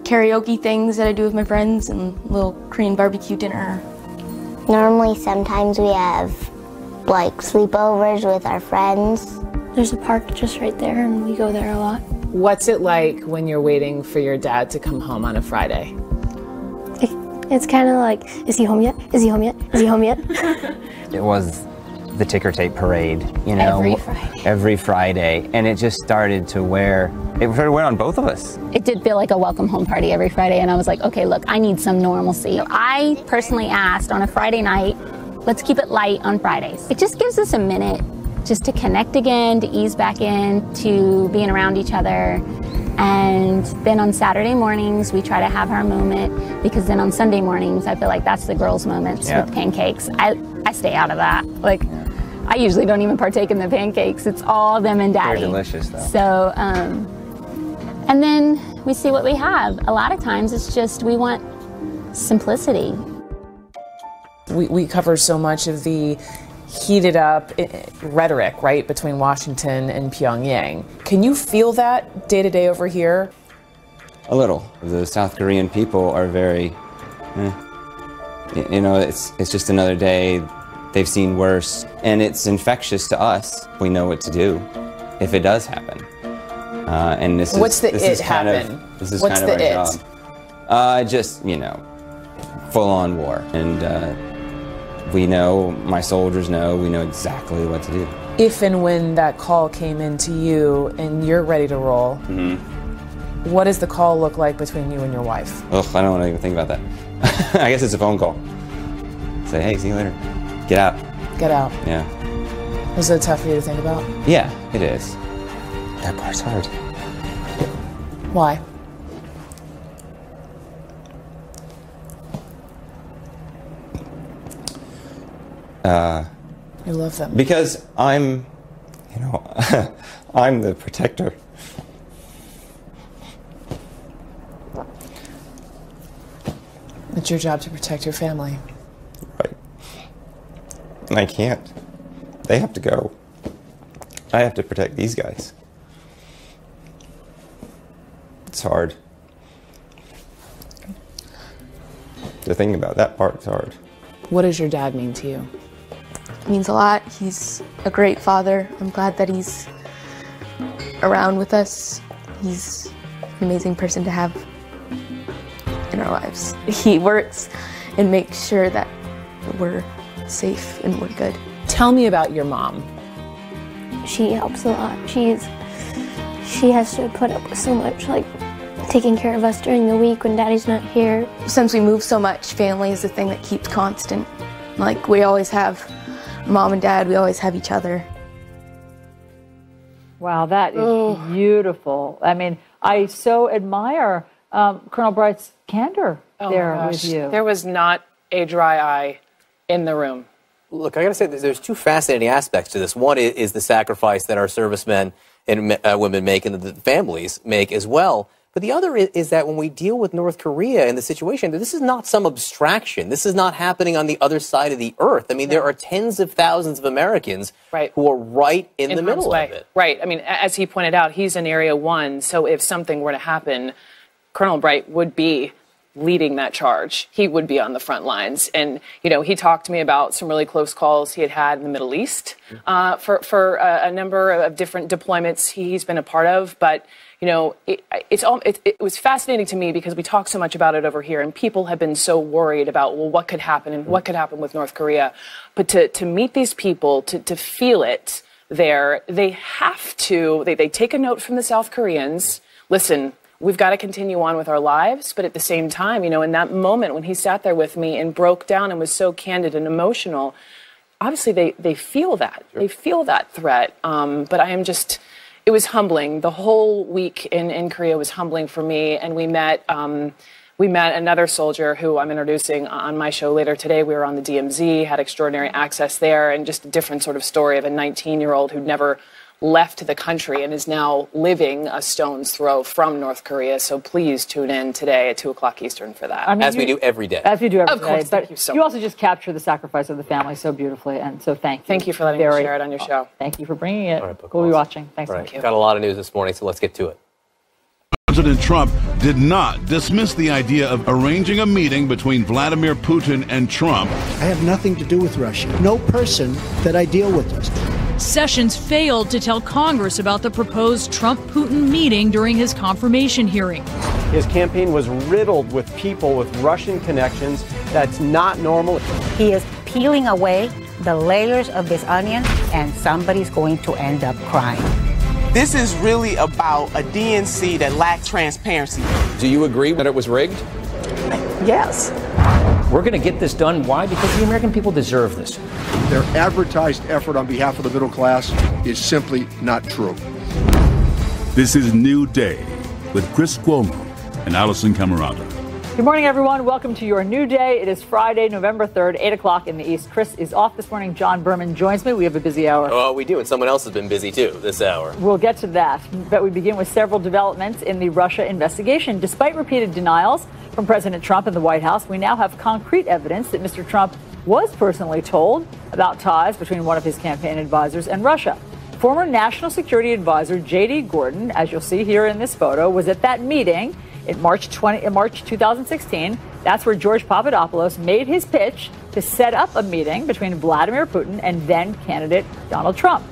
karaoke things that I do with my friends and little Korean barbecue dinner. Normally, sometimes we have sleepovers with our friends. There's a park just right there and we go there a lot. What's it like when you're waiting for your dad to come home on a Friday? It's kind of like, is he home yet? Is he home yet? Is he home yet? It was the ticker tape parade, every Friday. And it just started to wear on both of us. It did feel like a welcome home party every Friday, and I was like, okay, look, I need some normalcy. I personally asked on a Friday night, let's keep it light on Fridays. It just gives us a minute just to connect again, to ease back in, to being around each other. And then on Saturday mornings, we try to have our moment, because then on Sunday mornings, I feel like that's the girls' moments with pancakes. I stay out of that. I usually don't even partake in the pancakes. It's all them and Daddy. They're delicious, though. So, and then we see what we have. A lot of times it's just we want simplicity. We cover so much of the heated up rhetoric, right, between Washington and Pyongyang. Can you feel that day to day over here? A little. The South Korean people are very, you know, it's just another day. They've seen worse, and it's infectious to us. We know what to do if it does happen. And this What's is the it happen? This is What's kind of the our it? job. Just, you know, full-on war, and we know, my soldiers know, we know exactly what to do. If and when that call came into you and you're ready to roll, what does the call look like between you and your wife? Ugh, I don't want to even think about that. I guess it's a phone call. Say, hey, see you later. Get out. Get out. Yeah. Was it tough for you to think about? Yeah, it is. That part's hard. Why? You love them. Because I'm, you know, I'm the protector. It's your job to protect your family. Right. And I can't. They have to go. I have to protect these guys. It's hard. The thing about that part's hard. What does your dad mean to you? It means a lot. He's a great father. I'm glad that he's around with us. He's an amazing person to have in our lives. He works and makes sure that we're safe and we're good. Tell me about your mom. She helps a lot. She has to put up with so much, like taking care of us during the week when Daddy's not here. Since we move so much, family is the thing that keeps constant. Like, we always have Mom and Dad, we always have each other. Wow, that is beautiful. I mean, I so admire Colonel Bright's candor there with you. There was not a dry eye in the room. Look, I got to say, there's two fascinating aspects to this. One is the sacrifice that our servicemen and women make and the families make as well. But the other is that when we deal with North Korea and the situation, this is not some abstraction. This is not happening on the other side of the earth. I mean, there are tens of thousands of Americans who are right in the middle of it. Right. I mean, as he pointed out, he's in Area 1, so if something were to happen, Colonel Bright would be leading that charge. He would be on the front lines. And, you know, he talked to me about some really close calls he had in the Middle East for a number of different deployments he's been a part of. But, you know, it was fascinating to me because we talk so much about it over here, and people have been so worried about, well, what could happen and what could happen with North Korea. But to meet these people, to feel it there, they have to, they take a note from the South Koreans. Listen, we've got to continue on with our lives. But at the same time, you know, in that moment when he sat there with me and broke down and was so candid and emotional, obviously they feel that. Sure. They feel that threat. But I am just, it was humbling. The whole week in Korea was humbling for me. And we met another soldier who I'm introducing on my show later today. We were on the DMZ, had extraordinary access there, and just a different sort of story of a 19-year-old who'd never left the country and is now living a stone's throw from North Korea. So please tune in today at 2 o'clock Eastern for that. I mean, as we do every day. As we do every day. Of course, but thank you so you much. also just capture the sacrifice of the family so beautifully, and so thank you. Thank you for letting me share it on your show. Thank you for bringing it. All right, we'll be watching. Thanks. All right. Got a lot of news this morning, so let's get to it. President Trump did not dismiss the idea of arranging a meeting between Vladimir Putin and Trump. I have nothing to do with Russia. No person that I deal with does. Sessions failed to tell Congress about the proposed Trump-Putin meeting during his confirmation hearing. His campaign was riddled with people with Russian connections. That's not normal. He is peeling away the layers of this onion, and somebody's going to end up crying. This is really about a DNC that lacks transparency. Do you agree that it was rigged? Yes. We're going to get this done. Why? Because the American people deserve this. Their advertised effort on behalf of the middle class is simply not true. This is New Day with Chris Cuomo and Allison Camerata Good morning, everyone. Welcome to your new day. It is Friday, November 3rd, 8 o'clock in the East. Chris is off this morning. John Berman joins me. We have a busy hour. Oh, we do. And someone else has been busy, too, this hour. We'll get to that. But we begin with several developments in the Russia investigation. Despite repeated denials from President Trump and the White House, we now have concrete evidence that Mr. Trump was personally told about ties between one of his campaign advisors and Russia. Former National Security Advisor J.D. Gordon, as you'll see here in this photo, was at that meeting in March 2016. That's where George Papadopoulos made his pitch to set up a meeting between Vladimir Putin and then candidate Donald Trump.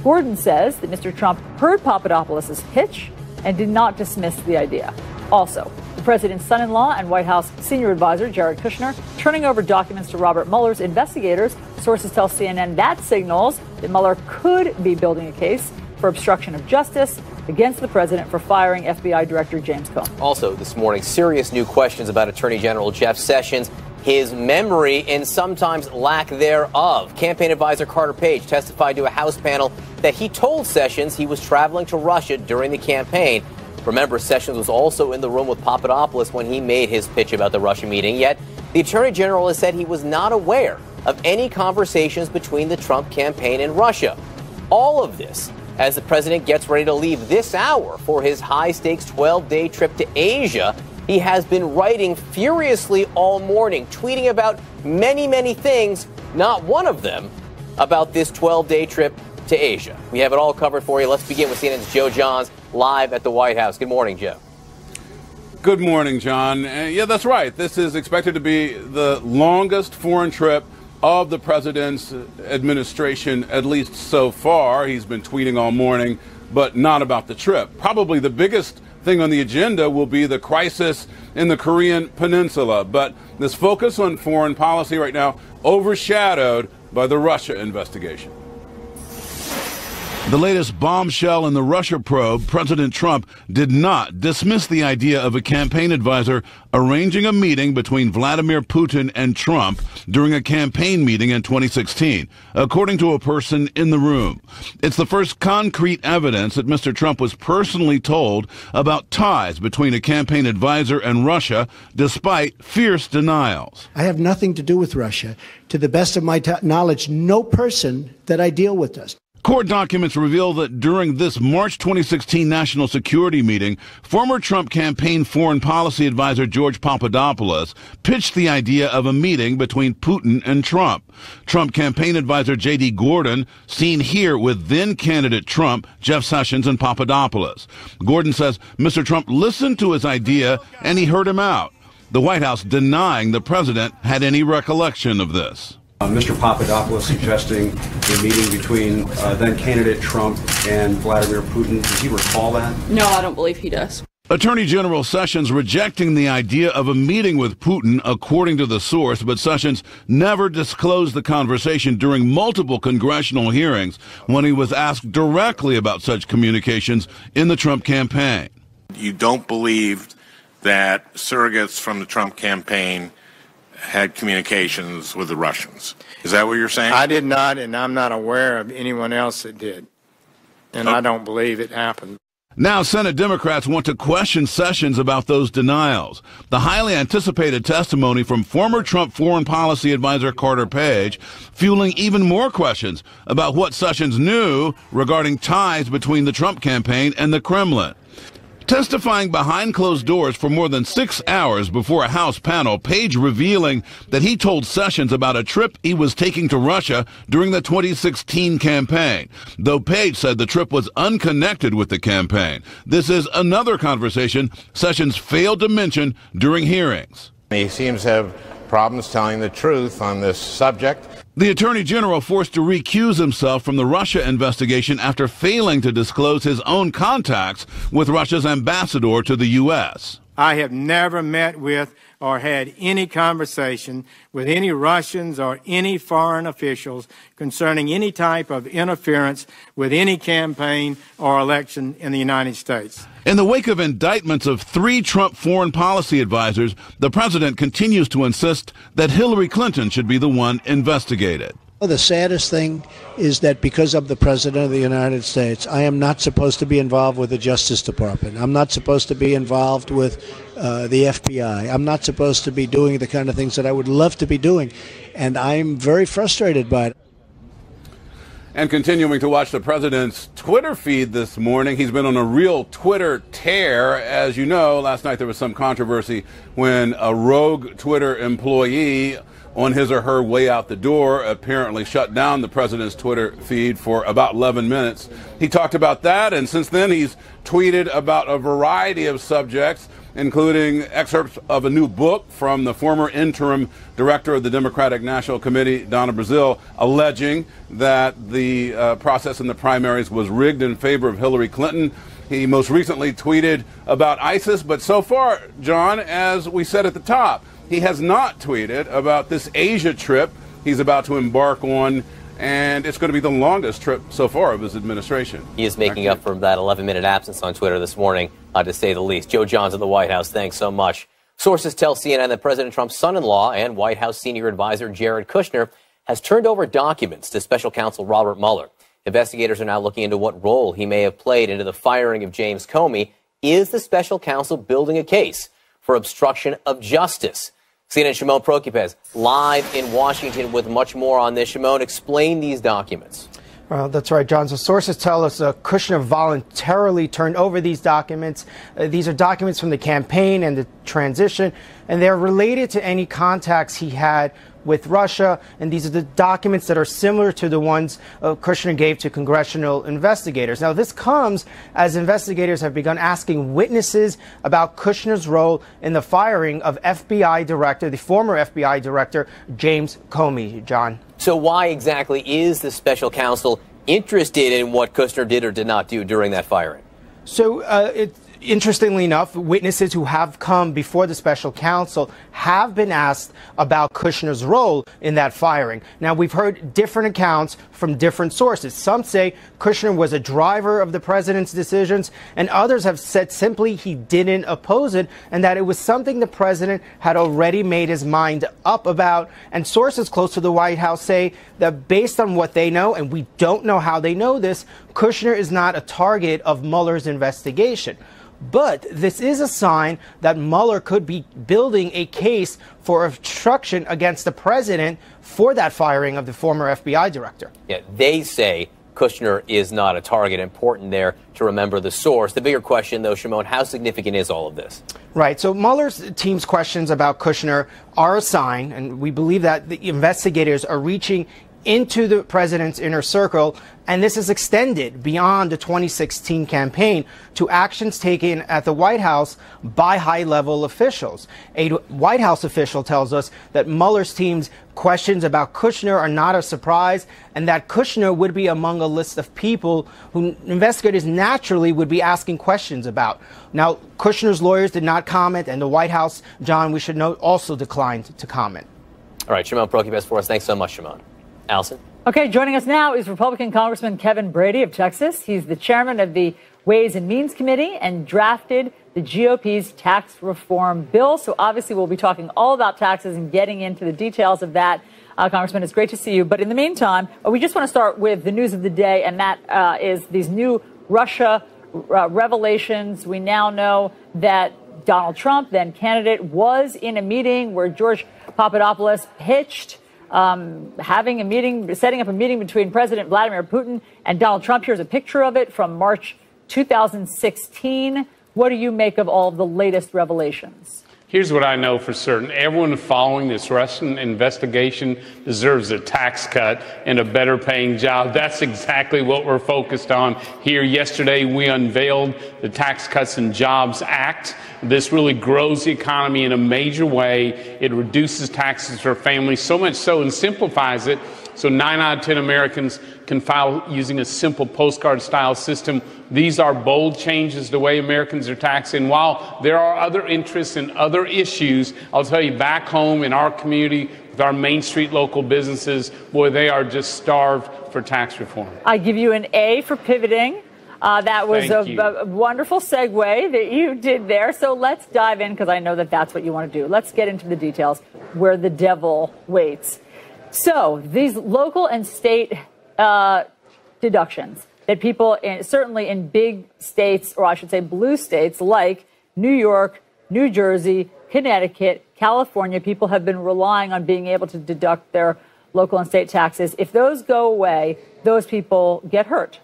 Gordon says that Mr. Trump heard Papadopoulos' pitch and did not dismiss the idea. Also, the president's son-in-law and White House senior advisor Jared Kushner turning over documents to Robert Mueller's investigators. Sources tell CNN that signals that Mueller could be building a case for obstruction of justice against the president for firing FBI Director James Comey. Also this morning, serious new questions about Attorney General Jeff Sessions, his memory and sometimes lack thereof. Campaign advisor Carter Page testified to a House panel that he told Sessions he was traveling to Russia during the campaign. Remember, Sessions was also in the room with Papadopoulos when he made his pitch about the Russia meeting, yet the Attorney General has said he was not aware of any conversations between the Trump campaign and Russia. All of this as the president gets ready to leave this hour for his high-stakes 12-day trip to Asia. He has been writing furiously all morning, tweeting about many, many things, not one of them about this 12-day trip to Asia. We have it all covered for you. Let's begin with CNN's Joe Johns live at the White House. Good morning, Joe. Good morning, John. Yeah, that's right. This is expected to be the longest foreign trip of the president's administration, at least so far. He's been tweeting all morning, but not about the trip. Probably the biggest thing on the agenda will be the crisis in the Korean Peninsula. But this focus on foreign policy right now overshadowed by the Russia investigation. The latest bombshell in the Russia probe, President Trump did not dismiss the idea of a campaign advisor arranging a meeting between Vladimir Putin and Trump during a campaign meeting in 2016, according to a person in the room. It's the first concrete evidence that Mr. Trump was personally told about ties between a campaign advisor and Russia, despite fierce denials. I have nothing to do with Russia. To the best of my knowledge, no person that I deal with does. Court documents reveal that during this March 2016 national security meeting, former Trump campaign foreign policy advisor George Papadopoulos pitched the idea of a meeting between Putin and Trump. Trump campaign advisor J.D. Gordon, seen here with then-candidate Trump, Jeff Sessions, and Papadopoulos. Gordon says Mr. Trump listened to his idea and he heard him out. The White House denying the president had any recollection of this. Mr. Papadopoulos suggesting a meeting between then-candidate Trump and Vladimir Putin. Does he recall that? No, I don't believe he does. Attorney General Sessions rejecting the idea of a meeting with Putin, according to the source, but Sessions never disclosed the conversation during multiple congressional hearings when he was asked directly about such communications in the Trump campaign. You don't believe that surrogates from the Trump campaign had communications with the Russians. Is that what you're saying? I did not, and I'm not aware of anyone else that did. And I don't believe it happened. Now, Senate Democrats want to question Sessions about those denials. The highly anticipated testimony from former Trump foreign policy advisor Carter Page fueling even more questions about what Sessions knew regarding ties between the Trump campaign and the Kremlin. Testifying behind closed doors for more than 6 hours before a House panel, Page revealing that he told Sessions about a trip he was taking to Russia during the 2016 campaign, though Page said the trip was unconnected with the campaign. This is another conversation Sessions failed to mention during hearings. He seems to have problems telling the truth on this subject. The Attorney General forced to recuse himself from the Russia investigation after failing to disclose his own contacts with Russia's ambassador to the U.S. I have never met with or had any conversation with any Russians or any foreign officials concerning any type of interference with any campaign or election in the United States. In the wake of indictments of 3 Trump foreign policy advisors, the president continues to insist that Hillary Clinton should be the one investigated. The saddest thing is that because I'm the President of the United States, I am not supposed to be involved with the Justice Department. I'm not supposed to be involved with the FBI. I'm not supposed to be doing the kind of things that I would love to be doing. And I'm very frustrated by it. And continuing to watch the president's Twitter feed this morning, he's been on a real Twitter tear. As you know, last night there was some controversy when a rogue Twitter employee on his or her way out the door apparently shut down the president's Twitter feed for about 11 minutes. He talked about that, and since then he's tweeted about a variety of subjects, including excerpts of a new book from the former interim director of the Democratic National Committee, Donna Brazile, alleging that the process in the primaries was rigged in favor of Hillary Clinton. He most recently tweeted about ISIS, but so far, John, as we said at the top, he has not tweeted about this Asia trip he's about to embark on, and it's going to be the longest trip so far of his administration. He is making up for that 11-minute absence on Twitter this morning, to say the least. Joe Johns of the White House, thanks so much. Sources tell CNN that President Trump's son-in-law and White House senior advisor Jared Kushner has turned over documents to special counsel Robert Mueller. Investigators are now looking into what role he may have played into the firing of James Comey. Is the special counsel building a case for obstruction of justice? CNN Shimon Prokupecz live in Washington with much more on this. Shimon, explain these documents. That's right, John. So sources tell us Kushner voluntarily turned over these documents. These are documents from the campaign and the transition, and they're related to any contacts he had with Russia. And these are the documents that are similar to the ones Kushner gave to congressional investigators. Now, this comes as investigators have begun asking witnesses about Kushner's role in the firing of FBI director, the former FBI director, James Comey, John. So why exactly is the special counsel interested in what Kushner did or did not do during that firing? So interestingly enough, witnesses who have come before the special counsel have been asked about Kushner's role in that firing. Now, we've heard different accounts from different sources. Some say Kushner was a driver of the president's decisions, and others have said simply he didn't oppose it and that it was something the president had already made his mind up about. And sources close to the White House say that based on what they know, and we don't know how they know this, Kushner is not a target of Mueller's investigation. But this is a sign that Mueller could be building a case for obstruction against the president for that firing of the former FBI director. Yeah, they say Kushner is not a target. Important there to remember the source. The bigger question, though, Shimon, how significant is all of this? Right. So Mueller's team's questions about Kushner are a sign, and we believe that the investigators are reaching into the president's inner circle, and this is extended beyond the 2016 campaign to actions taken at the White House by high-level officials. A White House official tells us that Mueller's team's questions about Kushner are not a surprise, and that Kushner would be among a list of people who investigators naturally would be asking questions about. Now, Kushner's lawyers did not comment, and the White House, John, we should note, also declined to comment. All right, Shimon Prokupecz for us. Thanks so much, Shimon. Allison? Okay, joining us now is Republican Congressman Kevin Brady of Texas. He's the chairman of the Ways and Means Committee and drafted the GOP's tax reform bill. So obviously we'll be talking all about taxes and getting into the details of that. Congressman, it's great to see you. But in the meantime, we just want to start with the news of the day, and that is these new Russia revelations. We now know that Donald Trump, then candidate, was in a meeting where George Papadopoulos pitched setting up a meeting between President Vladimir Putin and Donald Trump. Here's a picture of it from March 2016. What do you make of all of the latest revelations? Here's what I know for certain. Everyone following this Russian investigation deserves a tax cut and a better paying job. That's exactly what we're focused on here. Yesterday, we unveiled the Tax Cuts and Jobs Act. This really grows the economy in a major way. It reduces taxes for families, so much so, and simplifies it. So 9 out of 10 Americans can file using a simple postcard-style system. These are bold changes to the way Americans are taxed. And while there are other interests and other issues, I'll tell you, back home in our community, with our Main Street local businesses, boy, they are just starved for tax reform. I give you an A for pivoting. That was a wonderful segue that you did there. So let's dive in, because I know that that's what you want to do. Let's get into the details where the devil waits. So these local and state deductions that people, certainly in big states, or I should say blue states like New York, New Jersey, Connecticut, California, people have been relying on being able to deduct their local and state taxes. If those go away, those people get hurt.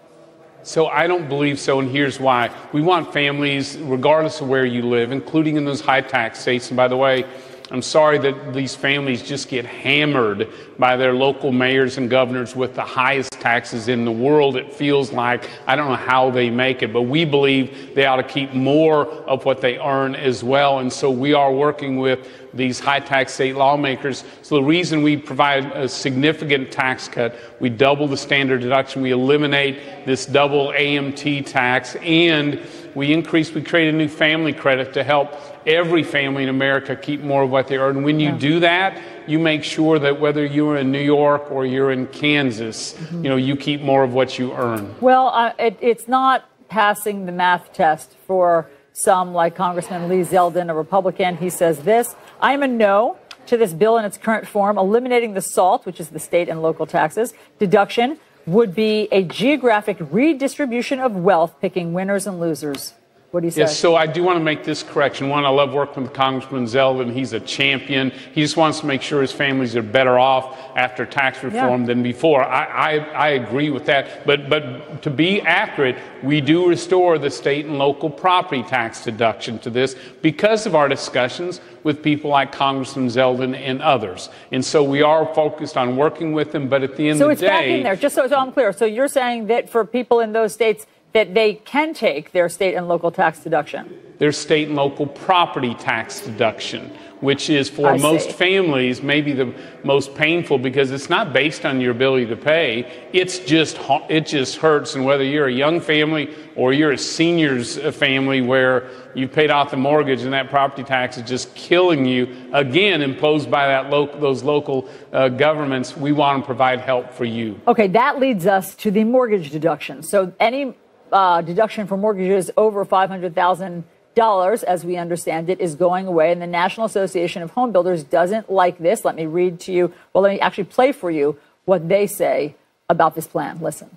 So I don't believe so, and here's why. We want families, regardless of where you live, including in those high tax states. And by the way, I'm sorry that these families just get hammered by their local mayors and governors with the highest taxes in the world. It feels like, I don't know how they make it, but we believe they ought to keep more of what they earn as well. And so we are working with these high tax state lawmakers. So the reason we provide a significant tax cut, we double the standard deduction, we eliminate this double AMT tax, and we create a new family credit to help every family in America keep more of what they earn. When you do that, you make sure that whether you're in New York or you're in Kansas, you keep more of what you earn. Well, it's not passing the math test for some, like Congressman Lee Zeldin, a Republican. He says this: I am a no to this bill in its current form. Eliminating the SALT, which is the state and local taxes, deduction would be a geographic redistribution of wealth, picking winners and losers. What do you say? Yes, so I do want to make this correction. One, I love working with Congressman Zeldin. He's a champion. He just wants to make sure his families are better off after tax reform than before. I agree with that. But to be accurate, we do restore the state and local property tax deduction to this because of our discussions with people like Congressman Zeldin and others. And so we are focused on working with them. But at the end of the day... So it's back in there, just so I'm clear. So you're saying that for people in those states, that they can take their state and local tax deduction? Their state and local property tax deduction, which is for most families maybe the most painful because it's not based on your ability to pay. It just hurts. And whether you're a young family or you're a senior's family where you paid off the mortgage and that property tax is just killing you, again, imposed by those local governments, we want to provide help for you. Okay, that leads us to the mortgage deduction. So any deduction for mortgages over $500,000, as we understand it, is going away. And the National Association of Home Builders doesn't like this. Let me read to you. Well, let me actually play for you what they say about this plan. Listen.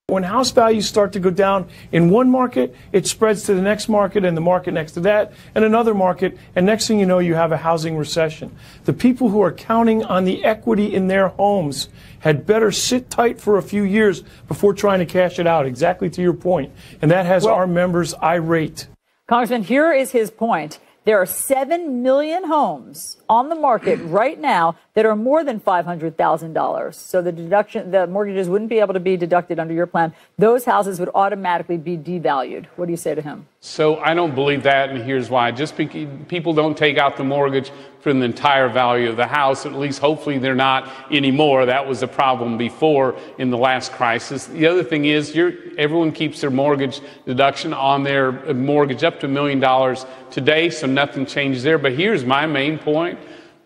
When house values start to go down in one market, it spreads to the next market and the market next to that and another market. And next thing you know, you have a housing recession. The people who are counting on the equity in their homes had better sit tight for a few years before trying to cash it out, exactly to your point. And that has our members irate. Congressman, here is his point. There are 7 million homes on the market right now that are more than $500,000. So the mortgages wouldn't be able to be deducted under your plan. Those houses would automatically be devalued. What do you say to him? So I don't believe that, and here's why. Just because people don't take out the mortgage from the entire value of the house, at least hopefully they're not anymore. That was a problem before in the last crisis. The other thing is everyone keeps their mortgage deduction on their mortgage up to $1 million today, so nothing changes there. But here's my main point.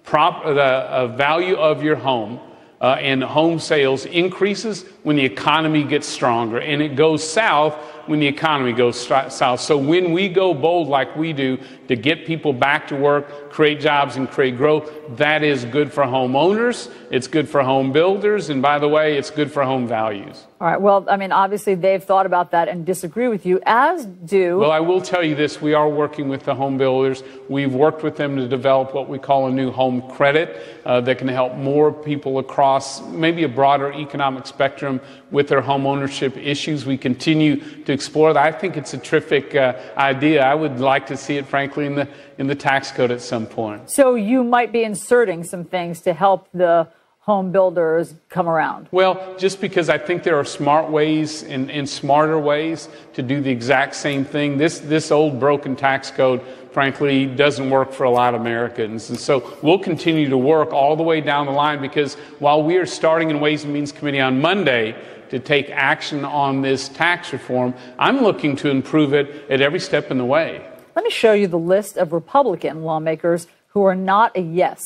The value of your home and home sales increases when the economy gets stronger, and it goes south when the economy goes south. So when we go bold like we do to get people back to work, create jobs, and create growth, that is good for homeowners, it's good for home builders, and by the way, it's good for home values. All right. Well, I mean, obviously they've thought about that and disagree with you, as do... Well, I will tell you this. We are working with the home builders. We've worked with them to develop what we call a new home credit that can help more people across maybe a broader economic spectrum with their home ownership issues. We continue to explore that. I think it's a terrific idea. I would like to see it, frankly, in the tax code at some point. So you might be inserting some things to help the home builders come around? Well, just because I think there are smart ways and smarter ways to do the exact same thing. This old broken tax code, frankly, doesn't work for a lot of Americans. And so we'll continue to work all the way down the line, because while we are starting in Ways and Means Committee on Monday to take action on this tax reform, I'm looking to improve it at every step in the way. Let me show you the list of Republican lawmakers who are not a yes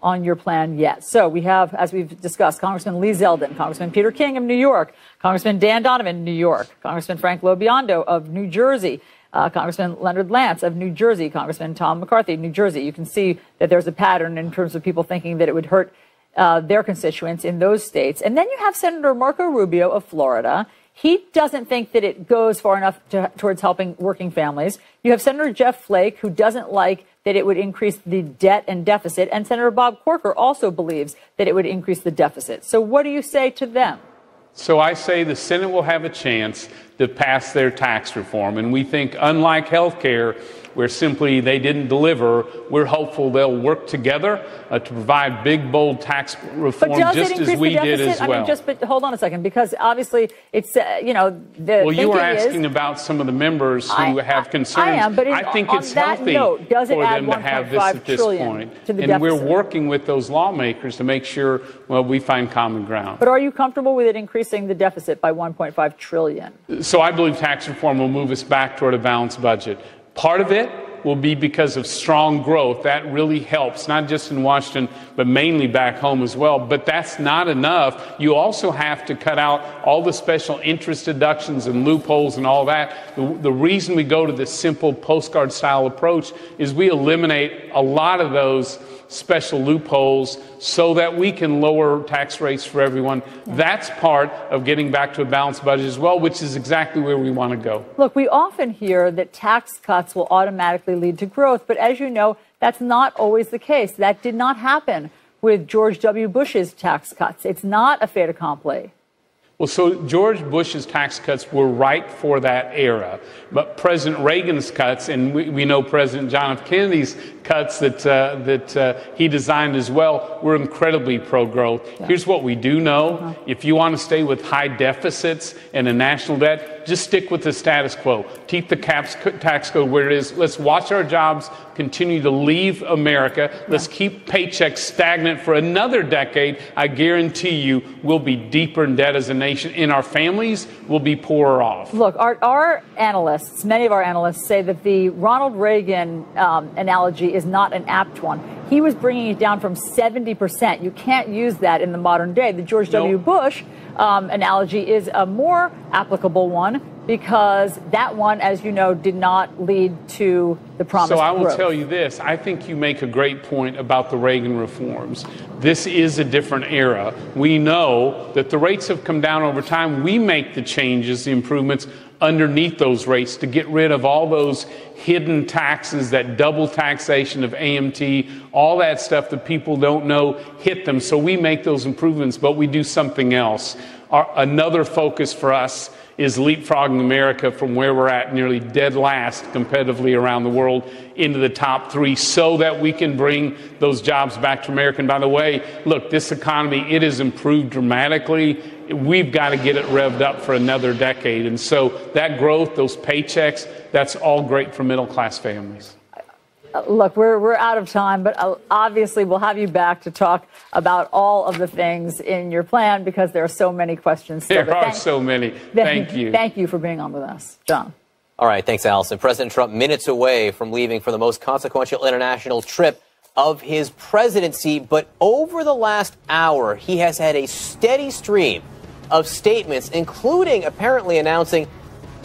on your plan yet. So we have, as we've discussed, Congressman Lee Zeldin, Congressman Peter King of New York, Congressman Dan Donovan, New York, Congressman Frank LoBiondo of New Jersey, Congressman Leonard Lance of New Jersey, Congressman Tom McCarthy, New Jersey. You can see that there's a pattern in terms of people thinking that it would hurt their constituents in those states. And then you have Senator Marco Rubio of Florida. He doesn't think that it goes far enough towards helping working families. You have Senator Jeff Flake, who doesn't like that it would increase the debt and deficit. And Senator Bob Corker also believes that it would increase the deficit. So what do you say to them? So I say the Senate will have a chance to pass their tax reform. And we think, unlike health care, where simply they didn't deliver, we're hopeful they'll work together to provide big, bold tax reform, just as we did as well. I mean, but hold on a second, because obviously it's, well, you were asking about some of the members who have concerns. I am, but I think it's healthy for them to have this at this point. And we're working with those lawmakers to make sure, well, we find common ground. But are you comfortable with it increasing the deficit by $1.5 trillion? So I believe tax reform will move us back toward a balanced budget. Part of it will be because of strong growth. That really helps, not just in Washington, but mainly back home as well. But that's not enough. You also have to cut out all the special interest deductions and loopholes and all that. The reason we go to this simple postcard-style approach is we eliminate a lot of those special loopholes so that we can lower tax rates for everyone. That's part of getting back to a balanced budget as well, which is exactly where we want to go. Look, we often hear that tax cuts will automatically lead to growth, but as you know, that's not always the case. That did not happen with George W. Bush's tax cuts. It's not a fait accompli. Well, so George Bush's tax cuts were right for that era. But President Reagan's cuts, and we know President John F. Kennedy's cuts that he designed as well, were incredibly pro-growth. Yeah. Here's what we do know. If you want to stay with high deficits and a national debt, just stick with the status quo. Keep the tax code where it is. Let's watch our jobs continue to leave America. Let's keep paychecks stagnant for another decade. I guarantee you we'll be deeper in debt as a nation, and our families will be poorer off. Look, our analysts, many of our analysts say that the Ronald Reagan analogy is not an apt one. He was bringing it down from 70%. You can't use that in the modern day. The George W. Bush analogy is a more applicable one, because that one, as you know, did not lead to the promised growth. So I will tell you this. I think you make a great point about the Reagan reforms. This is a different era. We know that the rates have come down over time. We make the changes, the improvements underneath those rates to get rid of all those hidden taxes, that double taxation of AMT, all that stuff that people don't know hit them. So we make those improvements, but we do something else. Another focus for us is leapfrogging America from where we're at, nearly dead last competitively around the world, into the top 3 so that we can bring those jobs back to America. And by the way, look, this economy, it has improved dramatically. We've got to get it revved up for another decade. And so that growth, those paychecks, that's all great for middle-class families. Look, we're out of time, but obviously we'll have you back to talk about all of the things in your plan, because there are so many questions still. There are so many. Thank you. Thank you for being on with us. John. All right. Thanks, Allison. President Trump minutes away from leaving for the most consequential international trip of his presidency. But over the last hour, he has had a steady stream of statements, including apparently announcing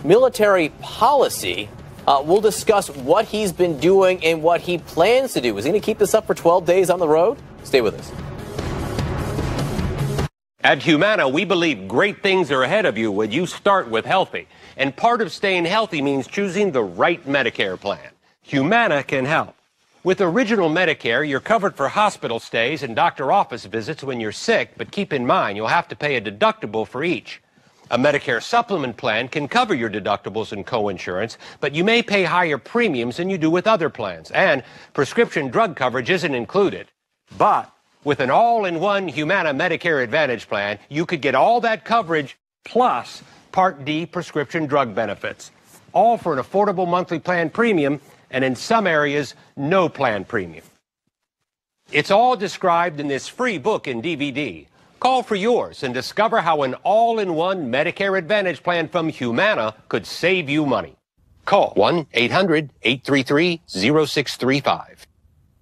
military policy. We'll discuss what he's been doing and what he plans to do. Is he going to keep this up for 12 days on the road? Stay with us. At Humana, we believe great things are ahead of you when you start with healthy. And part of staying healthy means choosing the right Medicare plan. Humana can help. With Original Medicare, you're covered for hospital stays and doctor office visits when you're sick, but keep in mind you'll have to pay a deductible for each. A Medicare supplement plan can cover your deductibles and coinsurance, but you may pay higher premiums than you do with other plans, and prescription drug coverage isn't included. But with an all-in-one Humana Medicare Advantage plan, you could get all that coverage plus Part D prescription drug benefits, all for an affordable monthly plan premium, and in some areas, no plan premium. It's all described in this free book and DVD. Call for yours and discover how an all-in-one Medicare Advantage plan from Humana could save you money. Call 1-800-833-0635.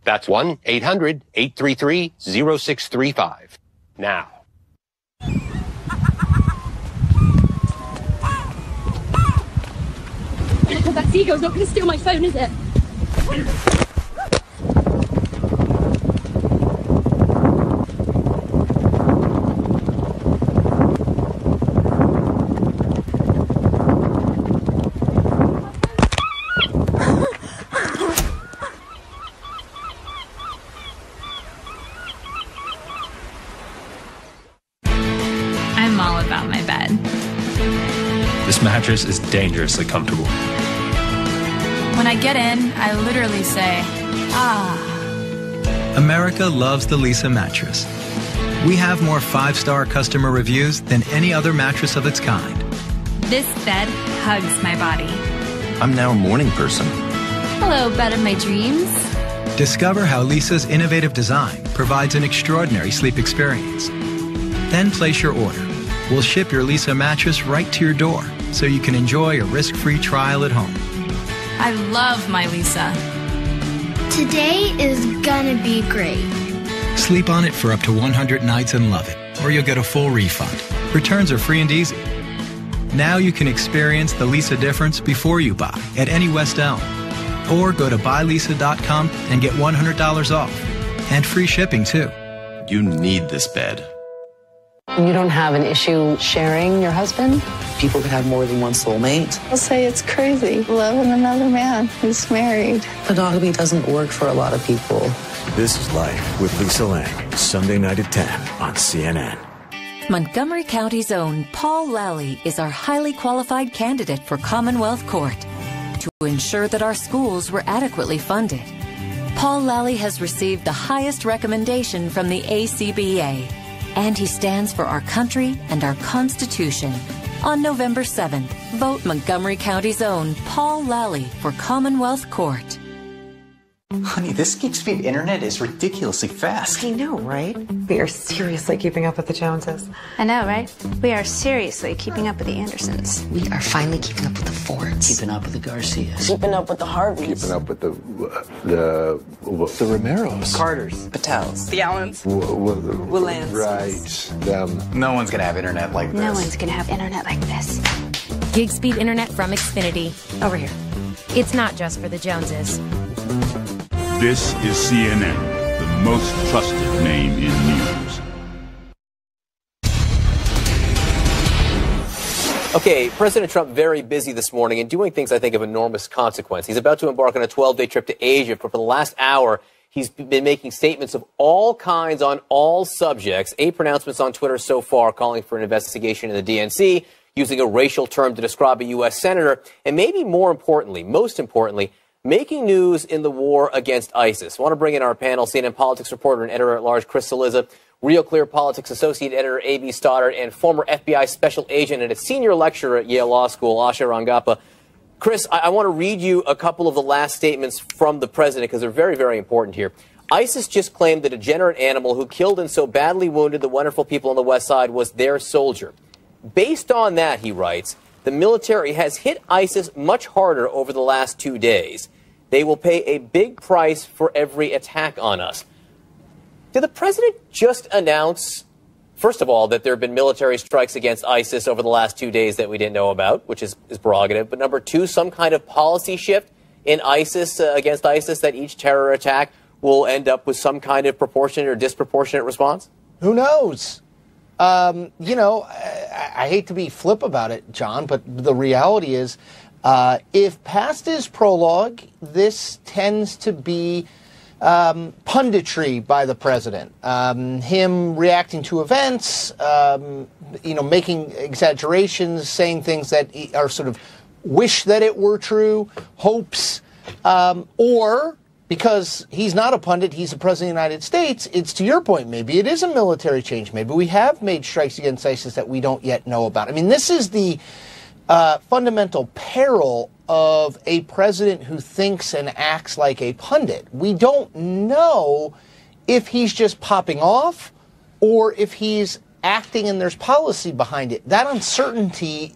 That's 1-800-833-0635. Now. That seagull's not going to steal my phone, is it? about my bed. This mattress is dangerously comfortable. When I get in, I literally say, ah. America loves the Leesa mattress. We have more 5-star customer reviews than any other mattress of its kind. This bed hugs my body. I'm now a morning person. Hello, bed of my dreams. Discover how Leesa's innovative design provides an extraordinary sleep experience. Then place your order. We'll ship your Leesa mattress right to your door so you can enjoy a risk-free trial at home. I love my Leesa. Today is gonna be great. Sleep on it for up to 100 nights and love it, or you'll get a full refund. Returns are free and easy. Now you can experience the Leesa difference before you buy at any West Elm. Or go to buyleesa.com and get $100 off. And free shipping, too. You need this bed. You don't have an issue sharing your husband? People can have more than one soulmate. I'll say it's crazy, loving another man who's married. Monogamy doesn't work for a lot of people. This is Life with Lisa Lang, Sunday night at 10 on CNN. Montgomery County's own Paul Lally is our highly qualified candidate for Commonwealth Court to ensure that our schools were adequately funded. Paul Lally has received the highest recommendation from the ACBA, and he stands for our country and our Constitution. On November 7th, vote Montgomery County's own Paul Lally for Commonwealth Court. Honey, this geek speed internet is ridiculously fast. I know, right? We are seriously keeping up with the Joneses. I know, right? We are seriously keeping up with the Andersons. We are finally keeping up with the Fords. Keeping up with the Garcias. Keeping up with the Harveys. Keeping up with the Romeros. Carters. Patels. The Allens. Willans. Right. Them. No one's gonna have internet like this. No one's gonna have internet like this. Gig speed internet from Xfinity. Over here. It's not just for the Joneses. This is CNN, the most trusted name in news. Okay, President Trump very busy this morning and doing things I think of enormous consequence. He's about to embark on a 12-day trip to Asia, but for the last hour, he's been making statements of all kinds on all subjects. 8 pronouncements on Twitter so far calling for an investigation in the DNC, using a racial term to describe a U.S. senator, and maybe more importantly, most importantly, making news in the war against ISIS. I want to bring in our panel, CNN politics reporter and editor-at-large Chris Cillizza, Real Clear Politics associate editor A.B. Stoddard, and former FBI special agent and a senior lecturer at Yale Law School, Asha Rangappa. Chris, I want to read you a couple of the last statements from the president because they're very, very important here. ISIS just claimed that a degenerate animal who killed and so badly wounded the wonderful people on the West Side was their soldier. Based on that, he writes, the military has hit ISIS much harder over the last 2 days. They will pay a big price for every attack on us. Did the president just announce, first of all, that there have been military strikes against ISIS over the last 2 days that we didn't know about, which is prerogative, but number two, some kind of policy shift in ISIS, against ISIS, that each terror attack will end up with some kind of proportionate or disproportionate response? Who knows? I hate to be flip about it, John, but the reality is, if past is prologue, this tends to be punditry by the president. Him reacting to events, making exaggerations, saying things that are sort of wish that it were true, hopes, or because he's not a pundit, he's the president of the United States, it's to your point, maybe it is a military change. Maybe we have made strikes against ISIS that we don't yet know about. I mean, this is the fundamental peril of a president who thinks and acts like a pundit. We don't know if he's just popping off or if he's acting and there's policy behind it. That uncertainty,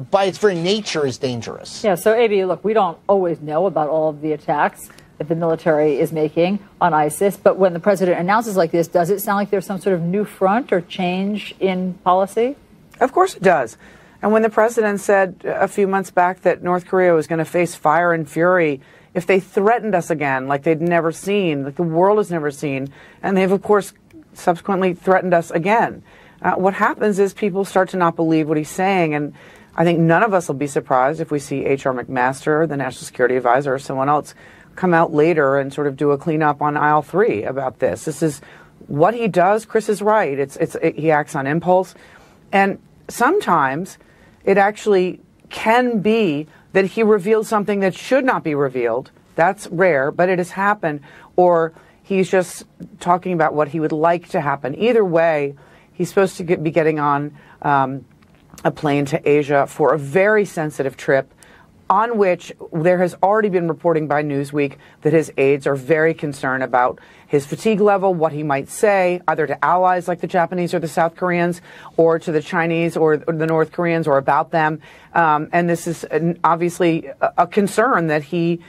by its very nature, is dangerous. Yeah, so, A.B., look, we don't always know about all of the attacks that the military is making on ISIS, but when the president announces like this, does it sound like there's some sort of new front or change in policy? Of course it does. And when the president said a few months back that North Korea was going to face fire and fury if they threatened us again, like they'd never seen, like the world has never seen, and they've, of course, subsequently threatened us again, what happens is people start to not believe what he's saying. And I think none of us will be surprised if we see H.R. McMaster, the National Security Advisor, or someone else come out later and sort of do a cleanup on aisle 3 about this. This is what he does. Chris is right. He acts on impulse. And sometimes it actually can be that he revealed something that should not be revealed. That's rare, but it has happened. Or he's just talking about what he would like to happen. Either way, he's supposed to be getting on a plane to Asia for a very sensitive trip, on which there has already been reporting by Newsweek that his aides are very concerned about his fatigue level, what he might say, either to allies like the Japanese or the South Koreans, or to the Chinese or the North Koreans, or about them. And this is obviously a concern that he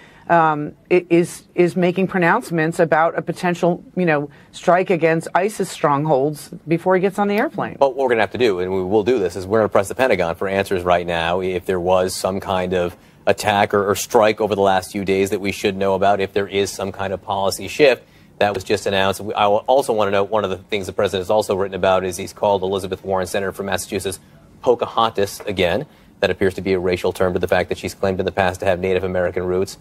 is making pronouncements about a potential, strike against ISIS strongholds before he gets on the airplane. Well, what we're going to have to do, and we will do this, is we're going to press the Pentagon for answers right now if there was some kind of attack or strike over the last few days that we should know about, if there is some kind of policy shift. That was just announced. I also want to note one of the things the president has also written about is he's called Elizabeth Warren, Senator from Massachusetts, Pocahontas again. That appears to be a racial term to the fact that she's claimed in the past to have Native American roots.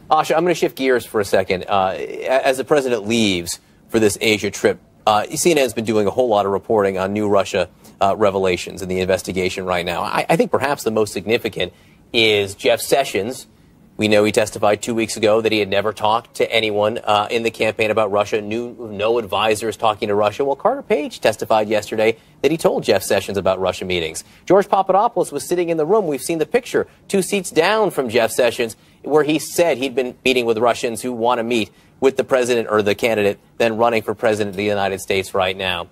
Asha, I'm going to shift gears for a second. As the president leaves for this Asia trip, CNN has been doing a whole lot of reporting on new Russia revelations in the investigation right now. I think perhaps the most significant is Jeff Sessions. We know he testified 2 weeks ago that he had never talked to anyone in the campaign about Russia, knew no advisors talking to Russia. Well, Carter Page testified yesterday that he told Jeff Sessions about Russia meetings. George Papadopoulos was sitting in the room. We've seen the picture 2 seats down from Jeff Sessions, where he said he'd been meeting with Russians who want to meet with the president or the candidate then running for president of the United States right now.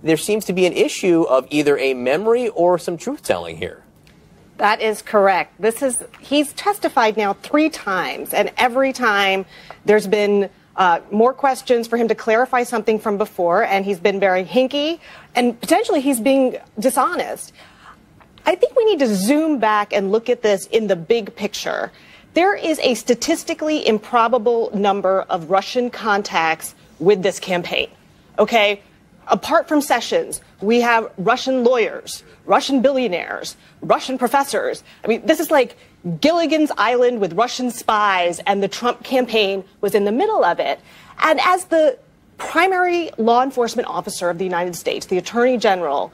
There seems to be an issue of either a memory or some truth-telling here. That is correct. He's testified now 3 times, and every time there's been more questions for him to clarify something from before, and he's been very hinky, and potentially he's being dishonest. I think we need to zoom back and look at this in the big picture. There is a statistically improbable number of Russian contacts with this campaign, okay? Apart from Sessions, we have Russian lawyers, Russian billionaires, Russian professors. I mean, this is like Gilligan's Island with Russian spies, and the Trump campaign was in the middle of it. And as the primary law enforcement officer of the United States, the Attorney General,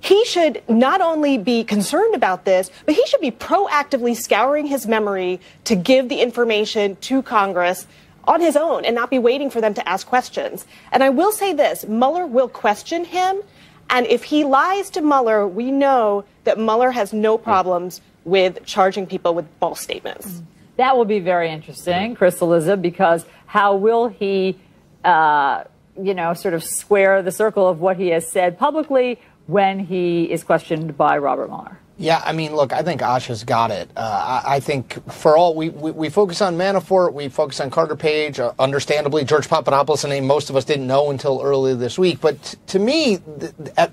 he should not only be concerned about this, but he should be proactively scouring his memory to give the information to Congress on his own and not be waiting for them to ask questions. And I will say this, Mueller will question him. And if he lies to Mueller, we know that Mueller has no problems with charging people with false statements. That will be very interesting, Chris Cillizza, because how will he, sort of square the circle of what he has said publicly when he is questioned by Robert Mueller? Yeah, I mean, look, I think Asha's got it. I think for all, we focus on Manafort, we focus on Carter Page, understandably, George Papadopoulos, a name most of us didn't know until earlier this week. But to me,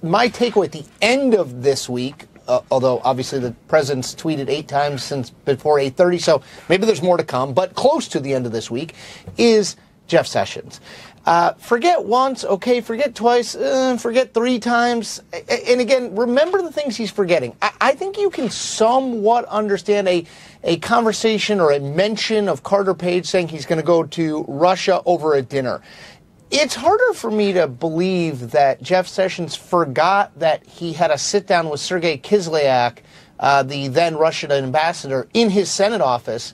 my takeaway at the end of this week, although obviously the president's tweeted 8 times since before 8:30, so maybe there's more to come, but close to the end of this week, is Jeff Sessions. Forget once, okay, forget twice, forget 3 times. And again, remember the things he's forgetting. I think you can somewhat understand a conversation or a mention of Carter Page saying he's going to go to Russia over a dinner. It's harder for me to believe that Jeff Sessions forgot that he had a sit-down with Sergei Kislyak, the then Russian ambassador, in his Senate office,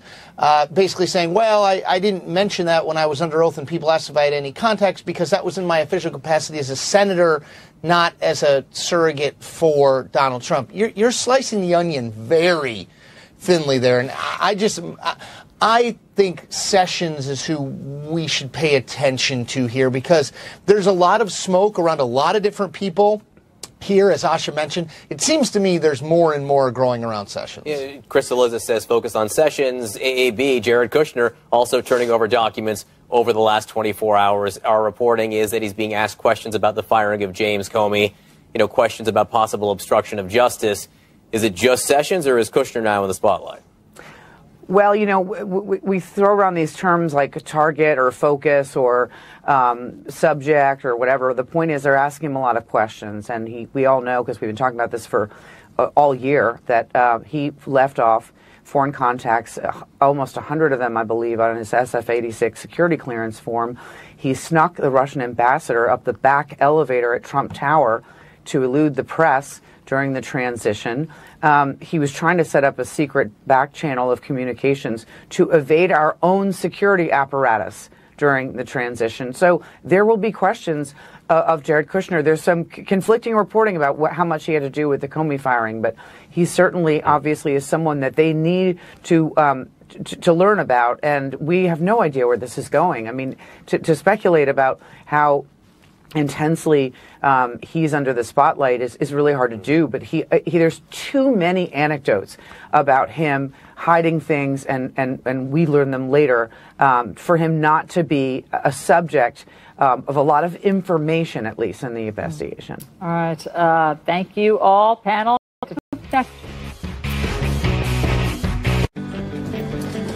basically saying, well, I didn't mention that when I was under oath and people asked if I had any contacts because that was in my official capacity as a senator, not as a surrogate for Donald Trump. You're slicing the onion very thinly there. And I think Sessions is who we should pay attention to here because there's a lot of smoke around a lot of different people. Here, as Asha mentioned, it seems to me there's more and more growing around Sessions. Chris Cillizza says focus on Sessions. AAB, Jared Kushner, also turning over documents over the last 24 hours. Our reporting is that he's being asked questions about the firing of James Comey, questions about possible obstruction of justice. Is it just Sessions or is Kushner now in the spotlight? Well, we throw around these terms like a target or focus or subject or whatever. The point is they're asking him a lot of questions. And we all know, because we've been talking about this for all year, that he left off foreign contacts, almost 100 of them, I believe, on his SF-86 security clearance form. He snuck the Russian ambassador up the back elevator at Trump Tower to elude the press during the transition. He was trying to set up a secret back channel of communications to evade our own security apparatus during the transition. So there will be questions of Jared Kushner. There's some conflicting reporting about how much he had to do with the Comey firing, but he certainly, obviously, is someone that they need to learn about, and we have no idea where this is going. I mean, to speculate about how intensely he's under the spotlight is really hard to do, but there's too many anecdotes about him hiding things, and we learn them later, for him not to be a subject of a lot of information, at least in the investigation. All right. Thank you all, panel.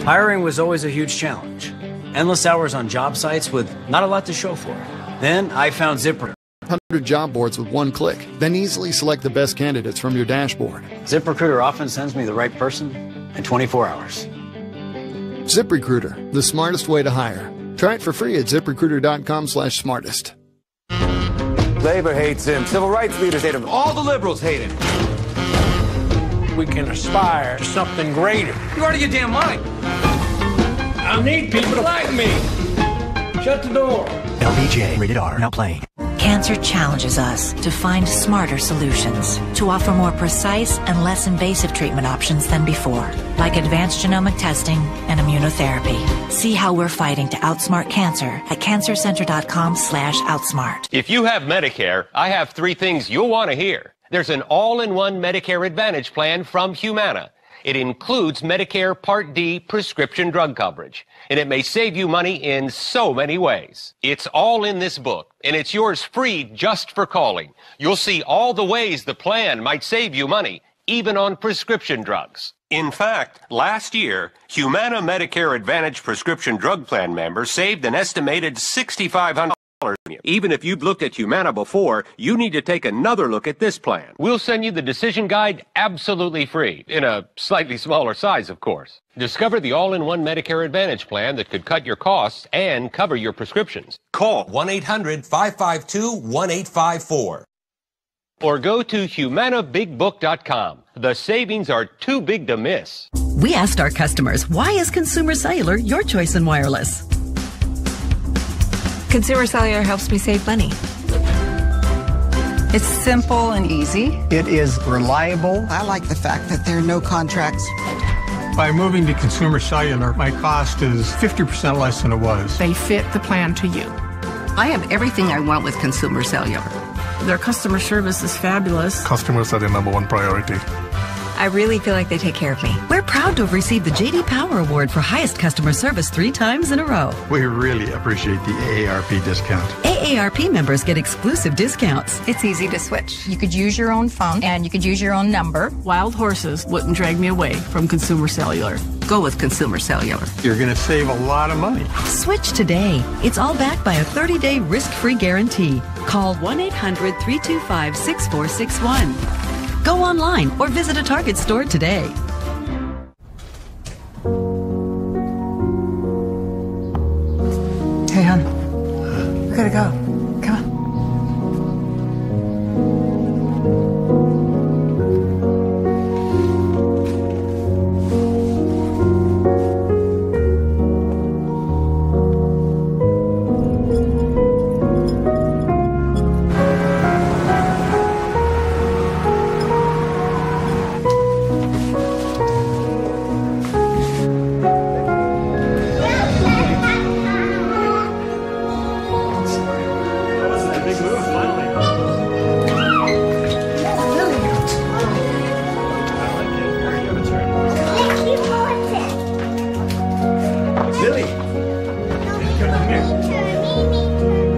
Hiring was always a huge challenge. Endless hours on job sites with not a lot to show for it. Then I found ZipRecruiter. 100 job boards with one click. Then easily select the best candidates from your dashboard. ZipRecruiter often sends me the right person in 24 hours. ZipRecruiter, the smartest way to hire. Try it for free at ZipRecruiter.com/smartest. Labor hates him. Civil rights leaders hate him. All the liberals hate him. We can aspire to something greater. You're out of your damn mind. I need people like me. Shut the door. LBJ, rated R, now playing. Cancer challenges us to find smarter solutions, to offer more precise and less invasive treatment options than before, like advanced genomic testing and immunotherapy. See how we're fighting to outsmart cancer at cancercenter.com/outsmart. If you have Medicare, I have 3 things you'll want to hear. There's an all-in-one Medicare Advantage plan from Humana. It includes Medicare Part D prescription drug coverage, and it may save you money in so many ways. It's all in this book, and it's yours free just for calling. You'll see all the ways the plan might save you money, even on prescription drugs. In fact, last year, Humana Medicare Advantage prescription drug plan members saved an estimated $6,500. Even if you've looked at Humana before, you need to take another look at this plan. We'll send you the decision guide absolutely free, in a slightly smaller size, of course. Discover the all-in-one Medicare Advantage plan that could cut your costs and cover your prescriptions. Call 1-800-552-1854. Or go to humanabigbook.com. The savings are too big to miss. We asked our customers, why is Consumer Cellular your choice in wireless? Consumer Cellular helps me save money. It's simple and easy. It is reliable. I like the fact that there are no contracts. By moving to Consumer Cellular, my cost is 50% less than it was. They fit the plan to you. I have everything I want with Consumer Cellular. Their customer service is fabulous. Customers are the #1 priority. I really feel like they take care of me. We're proud to have received the J.D. Power Award for highest customer service 3 times in a row. We really appreciate the AARP discount. AARP members get exclusive discounts. It's easy to switch. You could use your own phone and you could use your own number. Wild horses wouldn't drag me away from Consumer Cellular. Go with Consumer Cellular. You're going to save a lot of money. Switch today. It's all backed by a 30-day risk-free guarantee. Call 1-800-325-6461. Go online or visit a Target store today. Hey, hon. We gotta go. Come on.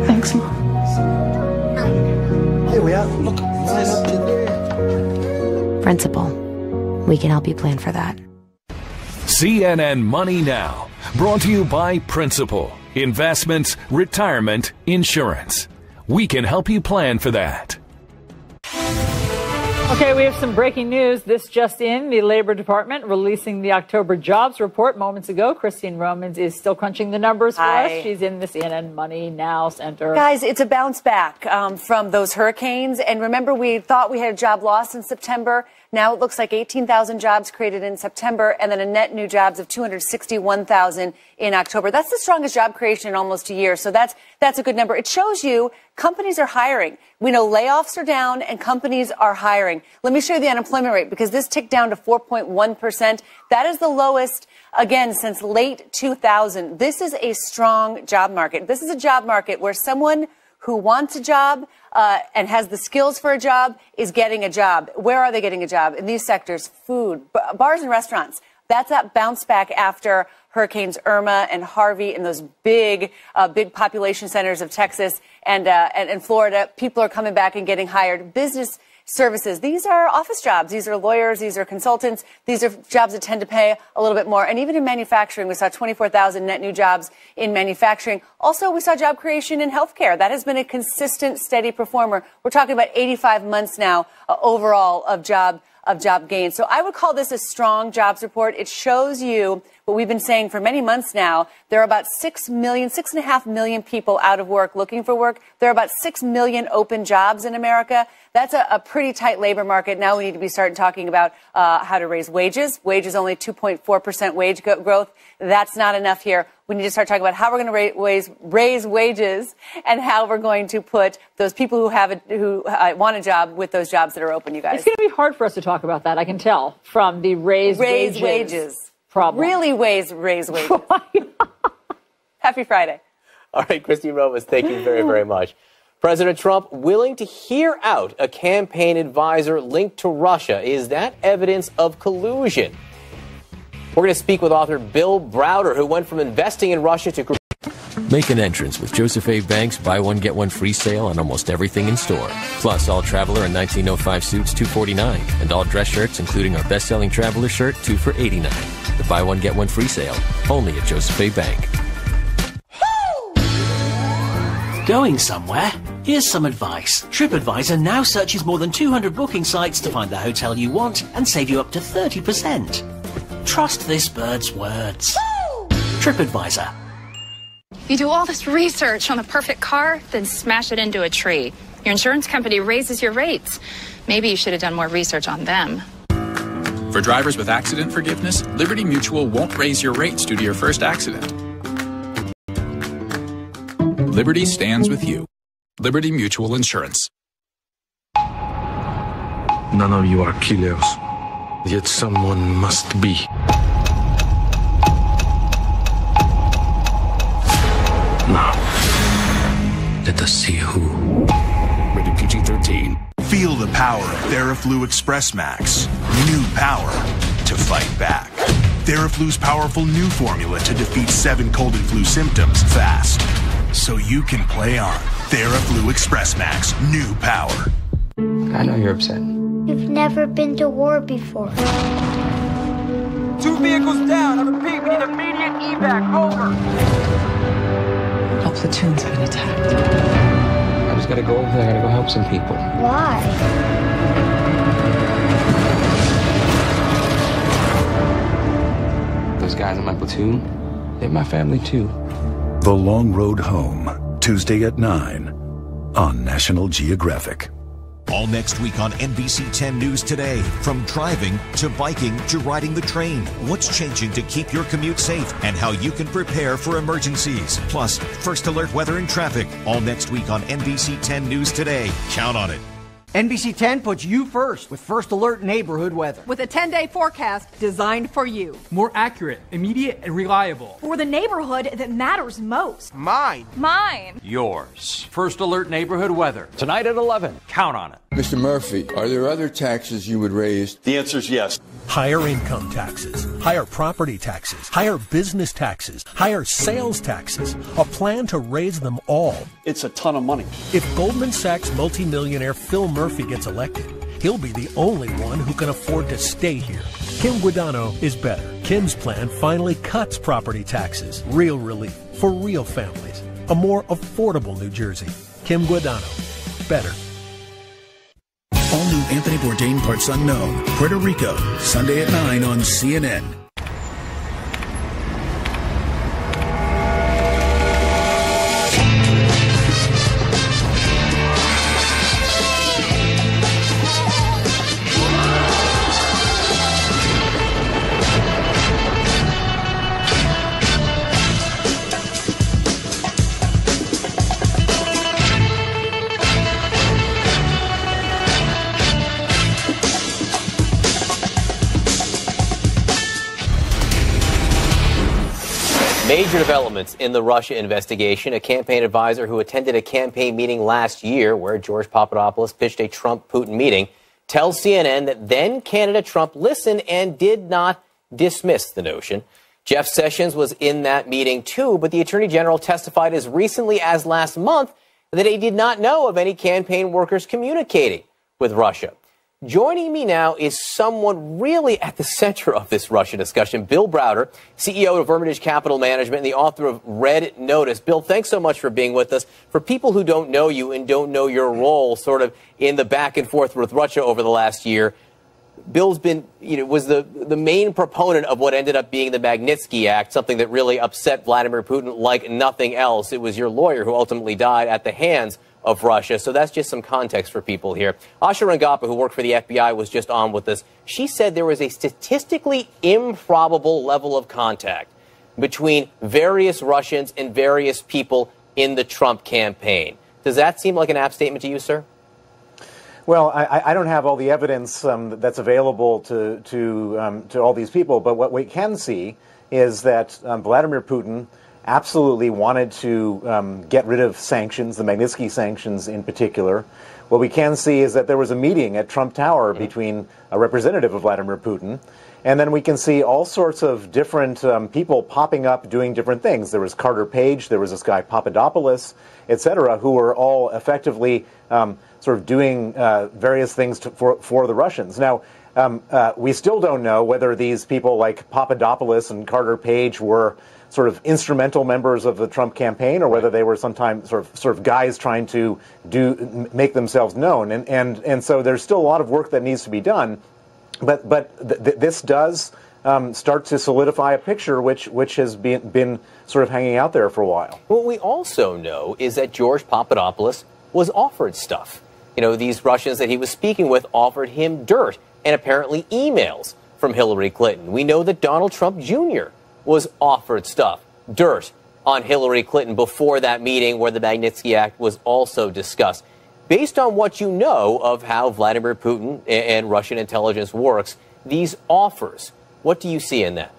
Thanks, Mom. Here we are. Look, right up to there. Principal, we can help you plan for that. CNN Money Now, brought to you by Principal. Investments, retirement, insurance. We can help you plan for that. Okay, we have some breaking news. This just in, the Labor Department releasing the October jobs report moments ago. Christine Romans is still crunching the numbers for us. She's in the CNN Money Now Center. Guys, it's a bounce back from those hurricanes. And remember, we thought we had a job loss in September. Now it looks like 18,000 jobs created in September and then a net new jobs of 261,000 in October. That's the strongest job creation in almost a year. So that's a good number. It shows you companies are hiring. We know layoffs are down and companies are hiring. Let me show you the unemployment rate because this ticked down to 4.1%. That is the lowest, again, since late 2000. This is a strong job market. This is a job market where someone who wants a job and has the skills for a job is getting a job. Where are they getting a job? In these sectors, food, bars and restaurants. That's that bounce back after Hurricanes Irma and Harvey in those big population centers of Texas and Florida. People are coming back and getting hired. Business services. These are office jobs. These are lawyers. These are consultants. These are jobs that tend to pay a little bit more. And even in manufacturing, we saw 24,000 net new jobs in manufacturing. Also, we saw job creation in healthcare. That has been a consistent, steady performer. We're talking about 85 months now overall of job gain. So I would call this a strong jobs report. It shows you what we've been saying for many months now. There are about 6.5 million people out of work looking for work. There are about 6 million open jobs in America. That's a pretty tight labor market. Now we need to be starting talking about how to raise wages. Wages only 2.4% wage growth. That's not enough here. We need to start talking about how we're going to raise wages and how we're going to put those people who want a job with those jobs that are open, you guys. It's going to be hard for us to talk about that, I can tell, from the raise wages problem. Really raise wages. Happy Friday. All right, Christine Romans, thank you very, very much. President Trump willing to hear out a campaign advisor linked to Russia. Is that evidence of collusion? We're going to speak with author Bill Browder, who went from investing in Russia to... Make an entrance with Joseph A. Bank's buy one, get one free sale on almost everything in store. Plus, all Traveler and 1905 suits, $249. And all dress shirts, including our best-selling Traveler shirt, 2 for $89. The buy one, get one free sale, only at Joseph A. Bank. Going somewhere? Here's some advice. TripAdvisor now searches more than 200 booking sites to find the hotel you want and save you up to 30%. Trust this bird's words. TripAdvisor. You do all this research on the perfect car, then smash it into a tree. Your insurance company raises your rates. Maybe you should have done more research on them. For drivers with accident forgiveness, Liberty Mutual won't raise your rates due to your first accident. Liberty stands with you. Liberty Mutual Insurance. None of you are killers, yet someone must be. Now, let us see who. Rated PG-13. Feel the power of Theraflu Express Max. New power to fight back. Theraflu's powerful new formula to defeat 7 cold and flu symptoms fast. So you can play on. Theraflu Express Max. New power. I know you're upset. You've never been to war before. 2 vehicles down. I repeat, we need immediate evac. Over. Our platoon's been attacked. I just gotta go over there. I gotta go help some people. Why? Those guys in my platoon, they're my family too. The Long Road Home, Tuesday at 9 on National Geographic. All next week on NBC 10 News Today. From driving to biking to riding the train. What's changing to keep your commute safe and how you can prepare for emergencies. Plus, first alert weather and traffic. All next week on NBC 10 News Today. Count on it. NBC 10 puts you first with First Alert neighborhood weather. With a 10-day forecast designed for you. More accurate, immediate, and reliable. For the neighborhood that matters most. Mine. Mine. Yours. First Alert neighborhood weather. Tonight at 11. Count on it. Mr. Murphy, are there other taxes you would raise? The answer is yes. Higher income taxes, higher property taxes, higher business taxes, higher sales taxes. A plan to raise them all. It's a ton of money. If Goldman Sachs multimillionaire Phil Murphy gets elected, he'll be the only one who can afford to stay here. Kim Guadagno is better. Kim's plan finally cuts property taxes. Real relief for real families. A more affordable New Jersey. Kim Guadagno. Better. all-new Anthony Bourdain Parts Unknown, Puerto Rico, Sunday at 9 on CNN. Major developments in the Russia investigation. A campaign advisor who attended a campaign meeting last year where George Papadopoulos pitched a Trump-Putin meeting tells CNN that then candidate Trump listened and did not dismiss the notion. Jeff Sessions was in that meeting too, but the Attorney General testified as recently as last month that he did not know of any campaign workers communicating with Russia. Joining me now is someone really at the center of this Russia discussion, Bill Browder, CEO of Hermitage Capital Management and the author of Red Notice. Bill, thanks so much for being with us. For people who don't know you and don't know your role sort of in the back and forth with Russia over the last year, Bill's been, was the main proponent of what ended up being the Magnitsky Act, something that really upset Vladimir Putin like nothing else. It was your lawyer who ultimately died at the hands of Russia. So that's just some context for people here. Asha Rangappa, who worked for the FBI, was just on with us. She said there was a statistically improbable level of contact between various Russians and various people in the Trump campaign. Does that seem like an apt statement to you, sir? Well, I don't have all the evidence that's available to all these people, but what we can see is that Vladimir Putin absolutely wanted to get rid of sanctions, the Magnitsky sanctions in particular. What we can see is that there was a meeting at Trump Tower between a representative of Vladimir Putin, and then we can see all sorts of different people popping up doing different things. There was Carter Page, there was this guy Papadopoulos, etc., who were all effectively sort of doing various things for the Russians. Now, we still don't know whether these people like Papadopoulos and Carter Page were sort of instrumental members of the Trump campaign, or whether they were sometimes sort of guys trying to make themselves known. And so there's still a lot of work that needs to be done. But this does start to solidify a picture which has been sort of hanging out there for a while. What we also know is that George Papadopoulos was offered stuff. These Russians that he was speaking with offered him dirt and apparently emails from Hillary Clinton. We know that Donald Trump Jr. was offered stuff, dirt on Hillary Clinton before that meeting where the Magnitsky Act was also discussed. Based on what you know of how Vladimir Putin and Russian intelligence works, these offers, what do you see in that?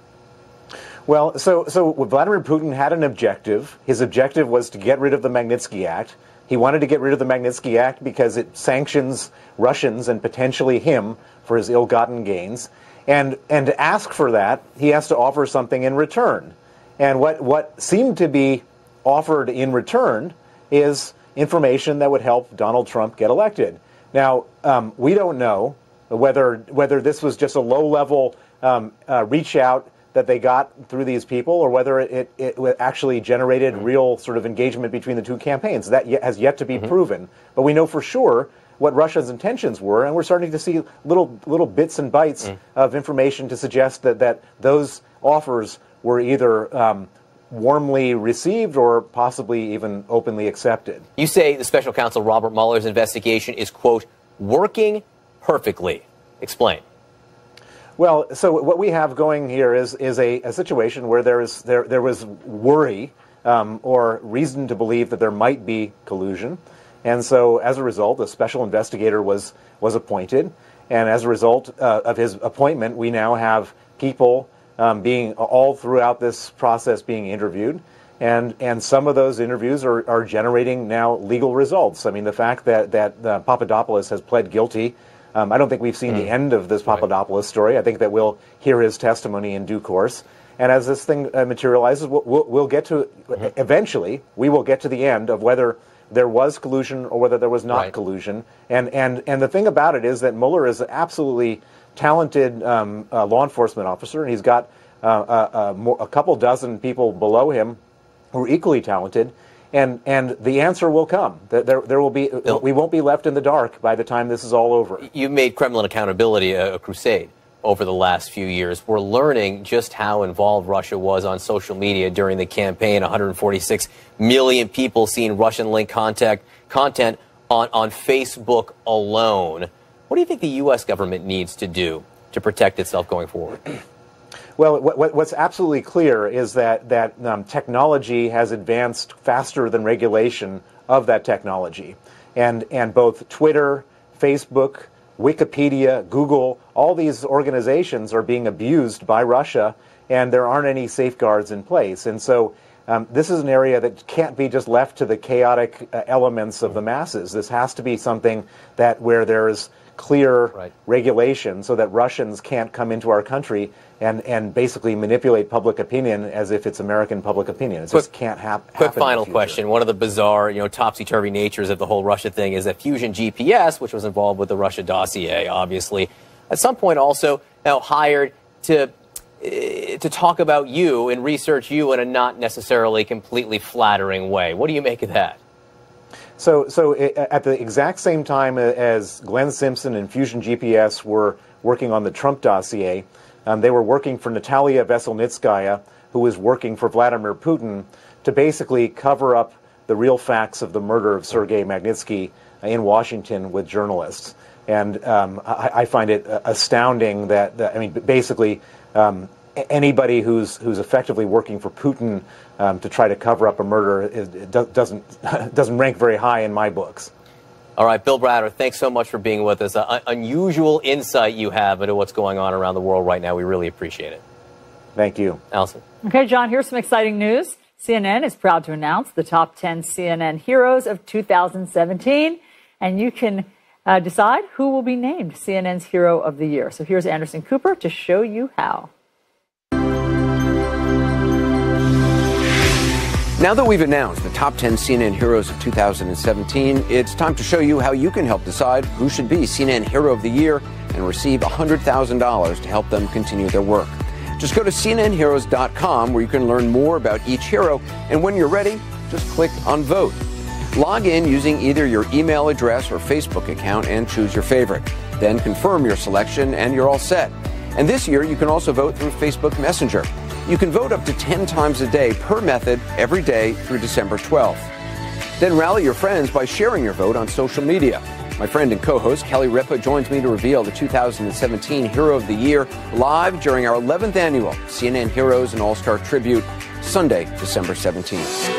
Well, so Vladimir Putin had an objective. His objective was to get rid of the Magnitsky Act. He wanted to get rid of the Magnitsky Act because it sanctions Russians and potentially him for his ill-gotten gains. And to ask for that, he has to offer something in return. And what seemed to be offered in return is information that would help Donald Trump get elected. Now, we don't know whether this was just a low-level reach out that they got through these people, or whether it actually generated real sort of engagement between the two campaigns. That has yet to be proven. But we know for sure what Russia's intentions were, and we're starting to see little bits and bites of information to suggest that those offers were either warmly received or possibly even openly accepted. You say the special counsel Robert Mueller's investigation is, quote, working perfectly. Explain. Well, so what we have going here is a situation where there was worry or reason to believe that there might be collusion. And so, as a result, a special investigator was appointed. And as a result of his appointment, we now have people being all throughout this process being interviewed. And some of those interviews are generating now legal results. I mean, the fact that Papadopoulos has pled guilty, I don't think we've seen the end of this Papadopoulos story. I think that we'll hear his testimony in due course. And as this thing materializes, we'll get to, eventually, we will get to the end of whether there was collusion or whether there was not collusion. And the thing about it is that Mueller is an absolutely talented law enforcement officer, and he's got a couple dozen people below him who are equally talented. And the answer will come. There will be. We won't be left in the dark by the time this is all over. You made Kremlin accountability a crusade over the last few years. We're learning just how involved Russia was on social media during the campaign. 146 million people seeing Russian-linked content on Facebook alone. What do you think the U.S. government needs to do to protect itself going forward? Well, what's absolutely clear is that technology has advanced faster than regulation of that technology. And both Twitter, Facebook, Wikipedia, Google, all these organizations are being abused by Russia, and there aren't any safeguards in place. And so this is an area that can't be just left to the chaotic elements of the masses. This has to be something where there is clear regulation so that Russians can't come into our country and basically manipulate public opinion as if it's American public opinion. It just can't happen. Quick final question. One of the bizarre, topsy-turvy natures of the whole Russia thing is that Fusion GPS, which was involved with the Russia dossier, obviously, at some point also hired to talk about you and research you in a not necessarily completely flattering way. What do you make of that? So at the exact same time as Glenn Simpson and Fusion GPS were working on the Trump dossier, they were working for Natalia Veselnitskaya, who was working for Vladimir Putin, to basically cover up the real facts of the murder of Sergei Magnitsky in Washington with journalists. And I find it astounding that basically anybody who's effectively working for Putin to try to cover up a murder doesn't rank very high in my books. All right, Bill Browder, thanks so much for being with us. Unusual insight you have into what's going on around the world right now. We really appreciate it. Thank you. Allison. Okay, John, here's some exciting news. CNN is proud to announce the top 10 CNN heroes of 2017, and you can decide who will be named CNN's Hero of the Year. So here's Anderson Cooper to show you how. Now that we've announced the top 10 CNN heroes of 2017, it's time to show you how you can help decide who should be CNN Hero of the Year and receive $100,000 to help them continue their work. Just go to CNNheroes.com where you can learn more about each hero, and when you're ready, just click on Vote. Log in using either your email address or Facebook account and choose your favorite. Then confirm your selection and you're all set. And this year, you can also vote through Facebook Messenger. You can vote up to 10 times a day per method every day through December 12th. Then rally your friends by sharing your vote on social media. My friend and co-host Kelly Ripa joins me to reveal the 2017 Hero of the Year live during our 11th annual CNN Heroes and All-Star Tribute, Sunday, December 17th.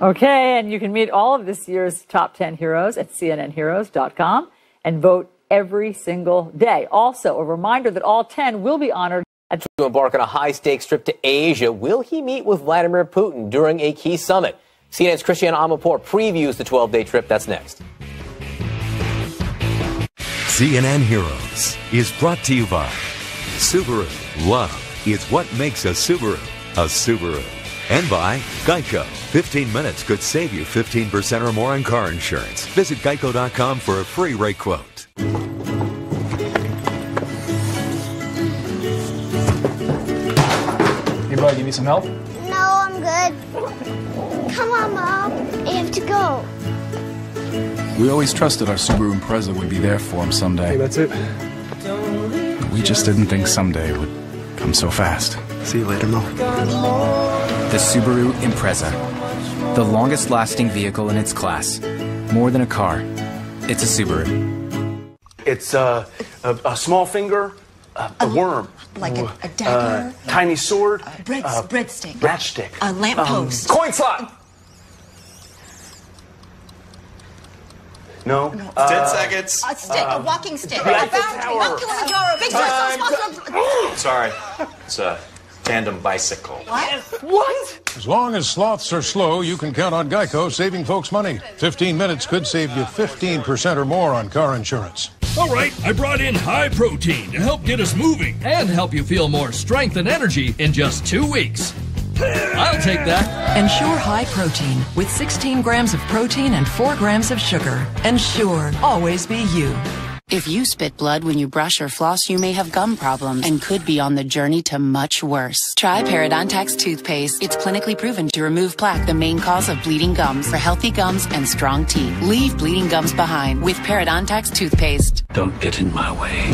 Okay, and you can meet all of this year's top 10 heroes at cnnheroes.com and vote every single day. Also, a reminder that all 10 will be honored. To embark on a high-stakes trip to Asia, will he meet with Vladimir Putin during a key summit? CNN's Christiane Amanpour previews the 12-day trip. That's next. CNN Heroes is brought to you by Subaru. Love is what makes a Subaru a Subaru. And by Geico. 15 minutes could save you 15% or more on car insurance. Visit geico.com for a free rate quote. Hey, bud, you need some help? No, I'm good. Come on, Mom. I have to go. We always trusted our Subaru Impreza would be there for him someday. Hey, that's it. We just didn't think someday would come so fast. See you later, Mo. The Subaru Impreza. The longest-lasting vehicle in its class. More than a car. It's a Subaru. It's a small finger, a worm. Like a dagger? Tiny sword. Breadstick. Matchstick. A lamppost. Coin slot! No. 10 seconds. A stick, a walking stick. A boundary. Mount Kilimanjaro. Big Tour. Sorry. It's a tandem bicycle. What? As long as sloths are slow, you can count on Geico saving folks money. 15 minutes could save you 15% or more on car insurance. All right, I brought in high protein to help get us moving and help you feel more strength and energy in just 2 weeks. I'll take that. Ensure high protein with 16 grams of protein and 4 grams of sugar. Ensure always be you. If you spit blood when you brush or floss, you may have gum problems and could be on the journey to much worse. Try Parodontax toothpaste. It's clinically proven to remove plaque, the main cause of bleeding gums, for healthy gums and strong teeth. Leave bleeding gums behind with Parodontax toothpaste. Don't get in my way.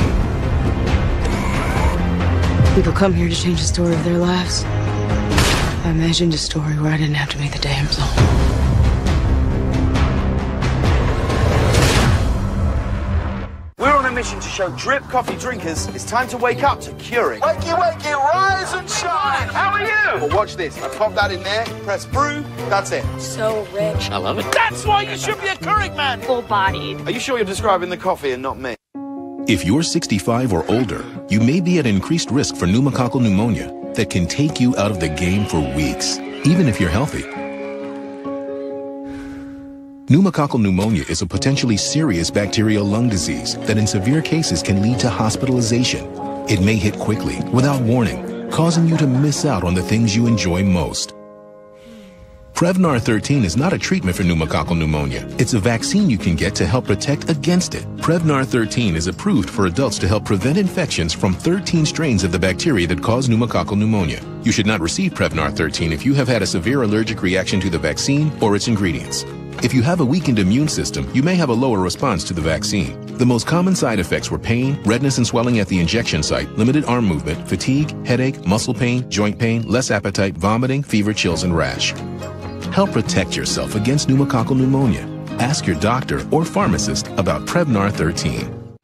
People come here to change the story of their lives. I imagined a story where I didn't have to be the damsel. We're on a mission to show drip coffee drinkers it's time to wake up to Keurig. Wakey, wakey, rise and shine. How are you? Well, watch this. I pop that in there, press brew, that's it. So rich. I love it. That's why you should be a Keurig man. Full-bodied. Are you sure you're describing the coffee and not me? If you're 65 or older, you may be at increased risk for pneumococcal pneumonia that can take you out of the game for weeks, even if you're healthy. Pneumococcal pneumonia is a potentially serious bacterial lung disease that in severe cases can lead to hospitalization. It may hit quickly, without warning, causing you to miss out on the things you enjoy most. Prevnar 13 is not a treatment for pneumococcal pneumonia. It's a vaccine you can get to help protect against it. Prevnar 13 is approved for adults to help prevent infections from 13 strains of the bacteria that cause pneumococcal pneumonia. You should not receive Prevnar 13 if you have had a severe allergic reaction to the vaccine or its ingredients. If you have a weakened immune system, you may have a lower response to the vaccine. The most common side effects were pain, redness and swelling at the injection site, limited arm movement, fatigue, headache, muscle pain, joint pain, less appetite, vomiting, fever, chills, and rash. Help protect yourself against pneumococcal pneumonia. Ask your doctor or pharmacist about Prevnar 13.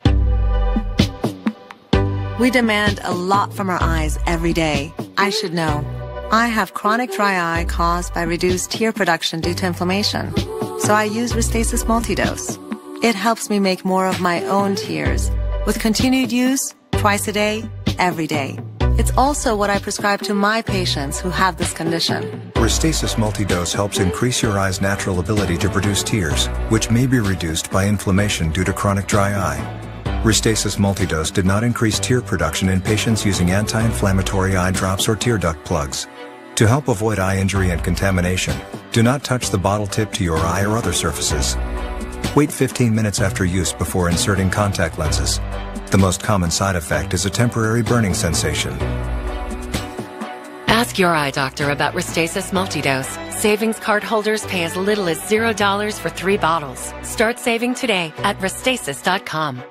We demand a lot from our eyes every day. I should know. I have chronic dry eye caused by reduced tear production due to inflammation. So I use Restasis Multidose. It helps me make more of my own tears with continued use twice a day, every day. It's also what I prescribe to my patients who have this condition. Restasis Multidose helps increase your eye's natural ability to produce tears, which may be reduced by inflammation due to chronic dry eye. Restasis Multidose did not increase tear production in patients using anti-inflammatory eye drops or tear duct plugs. To help avoid eye injury and contamination, do not touch the bottle tip to your eye or other surfaces. Wait 15 minutes after use before inserting contact lenses. The most common side effect is a temporary burning sensation. Ask your eye doctor about Restasis Multidose. Savings card holders pay as little as $0 for 3 bottles. Start saving today at Restasis.com.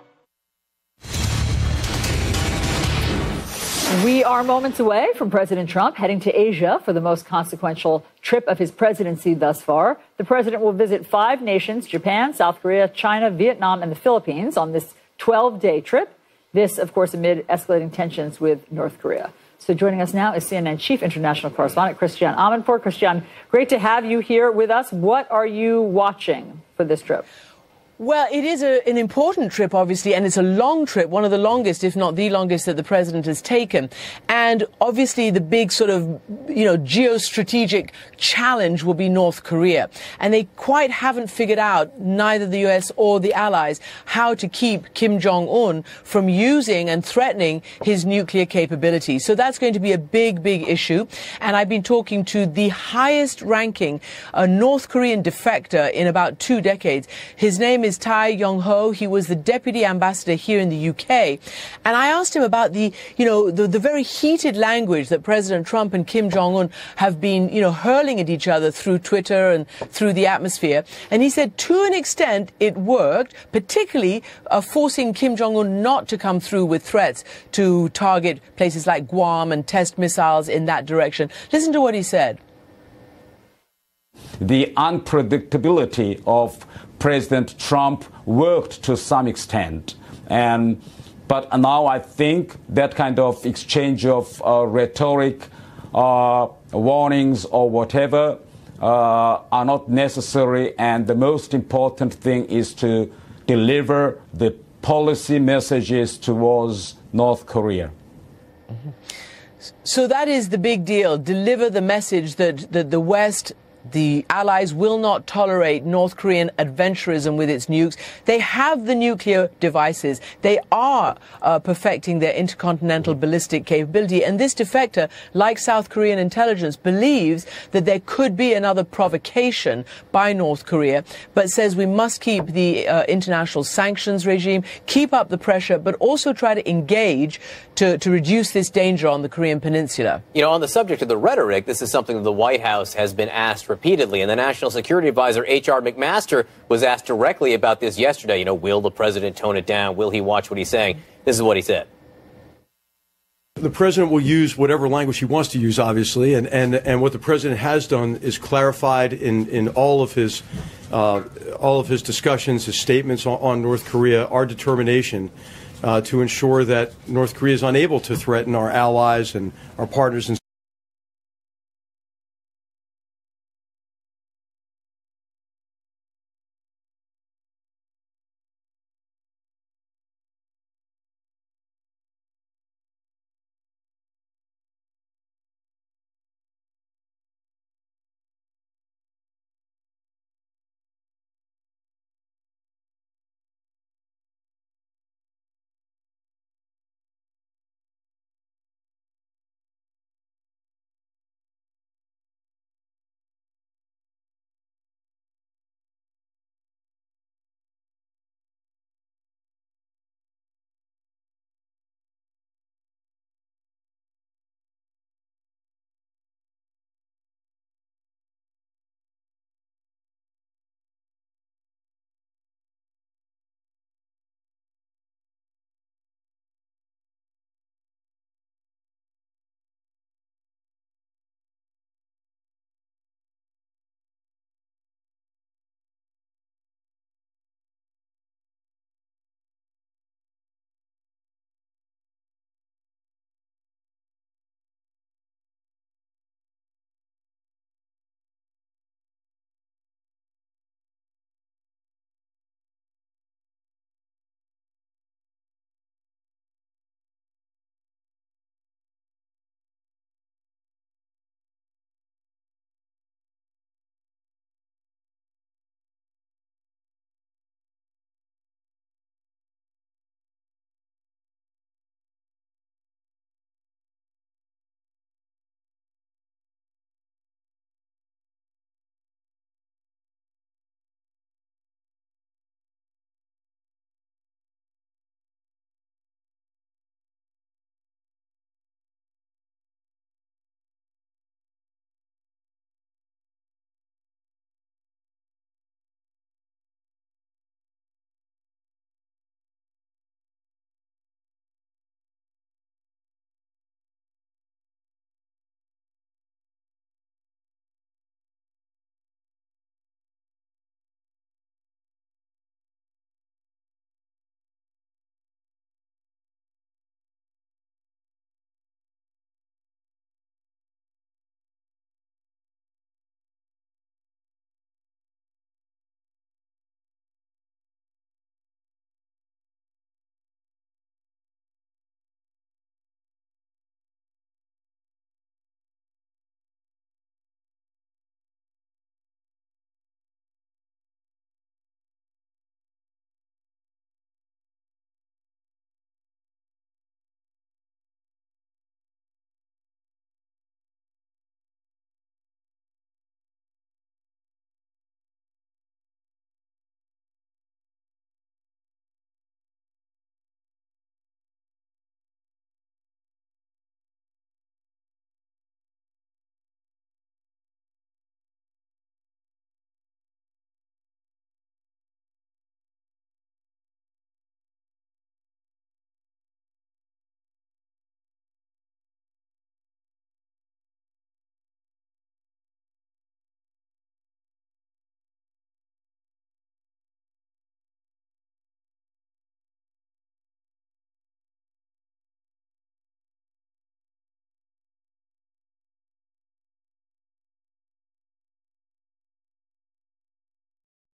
We are moments away from President Trump heading to Asia for the most consequential trip of his presidency thus far. The president will visit 5 nations, Japan, South Korea, China, Vietnam, and the Philippines on this 12-day trip. This, of course, amid escalating tensions with North Korea. So joining us now is CNN Chief International Correspondent Christiane Amanpour. Christiane, great to have you here with us. What are you watching for this trip? Well, it is an important trip, obviously, and it's a long trip, one of the longest, if not the longest, that the president has taken. And obviously the big sort of, geostrategic challenge will be North Korea. And they quite haven't figured out, neither the US or the allies, how to keep Kim Jong-un from using and threatening his nuclear capabilities. So that's going to be a big, big issue. And I've been talking to the highest ranking North Korean defector in about 2 decades. His name is Tai Yong-ho. He was the deputy ambassador here in the UK. And I asked him about the very heated language that President Trump and Kim Jong-un have been, hurling at each other through Twitter and through the atmosphere. And he said to an extent it worked, particularly forcing Kim Jong-un not to come through with threats to target places like Guam and test missiles in that direction. Listen to what he said. The unpredictability of President Trump worked to some extent. But now I think that kind of exchange of rhetoric, warnings or whatever are not necessary. And the most important thing is to deliver the policy messages towards North Korea. So that is the big deal. Deliver the message that the West The allies will not tolerate North Korean adventurism with its nukes. They have the nuclear devices. They are perfecting their intercontinental ballistic capability. And this defector, like South Korean intelligence, believes that there could be another provocation by North Korea, but says we must keep the international sanctions regime, keep up the pressure, but also try to engage to reduce this danger on the Korean Peninsula. You know, on the subject of the rhetoric, this is something that the White House has been asked repeatedly, and the National Security Advisor H.R. McMaster was asked directly about this yesterday. You know, will the president tone it down? Will he watch what he's saying? This is what he said. The president will use whatever language he wants to use, obviously, and what the president has done is clarified in all of his discussions, his statements on North Korea, our determination to ensure that North Korea is unable to threaten our allies and our partners in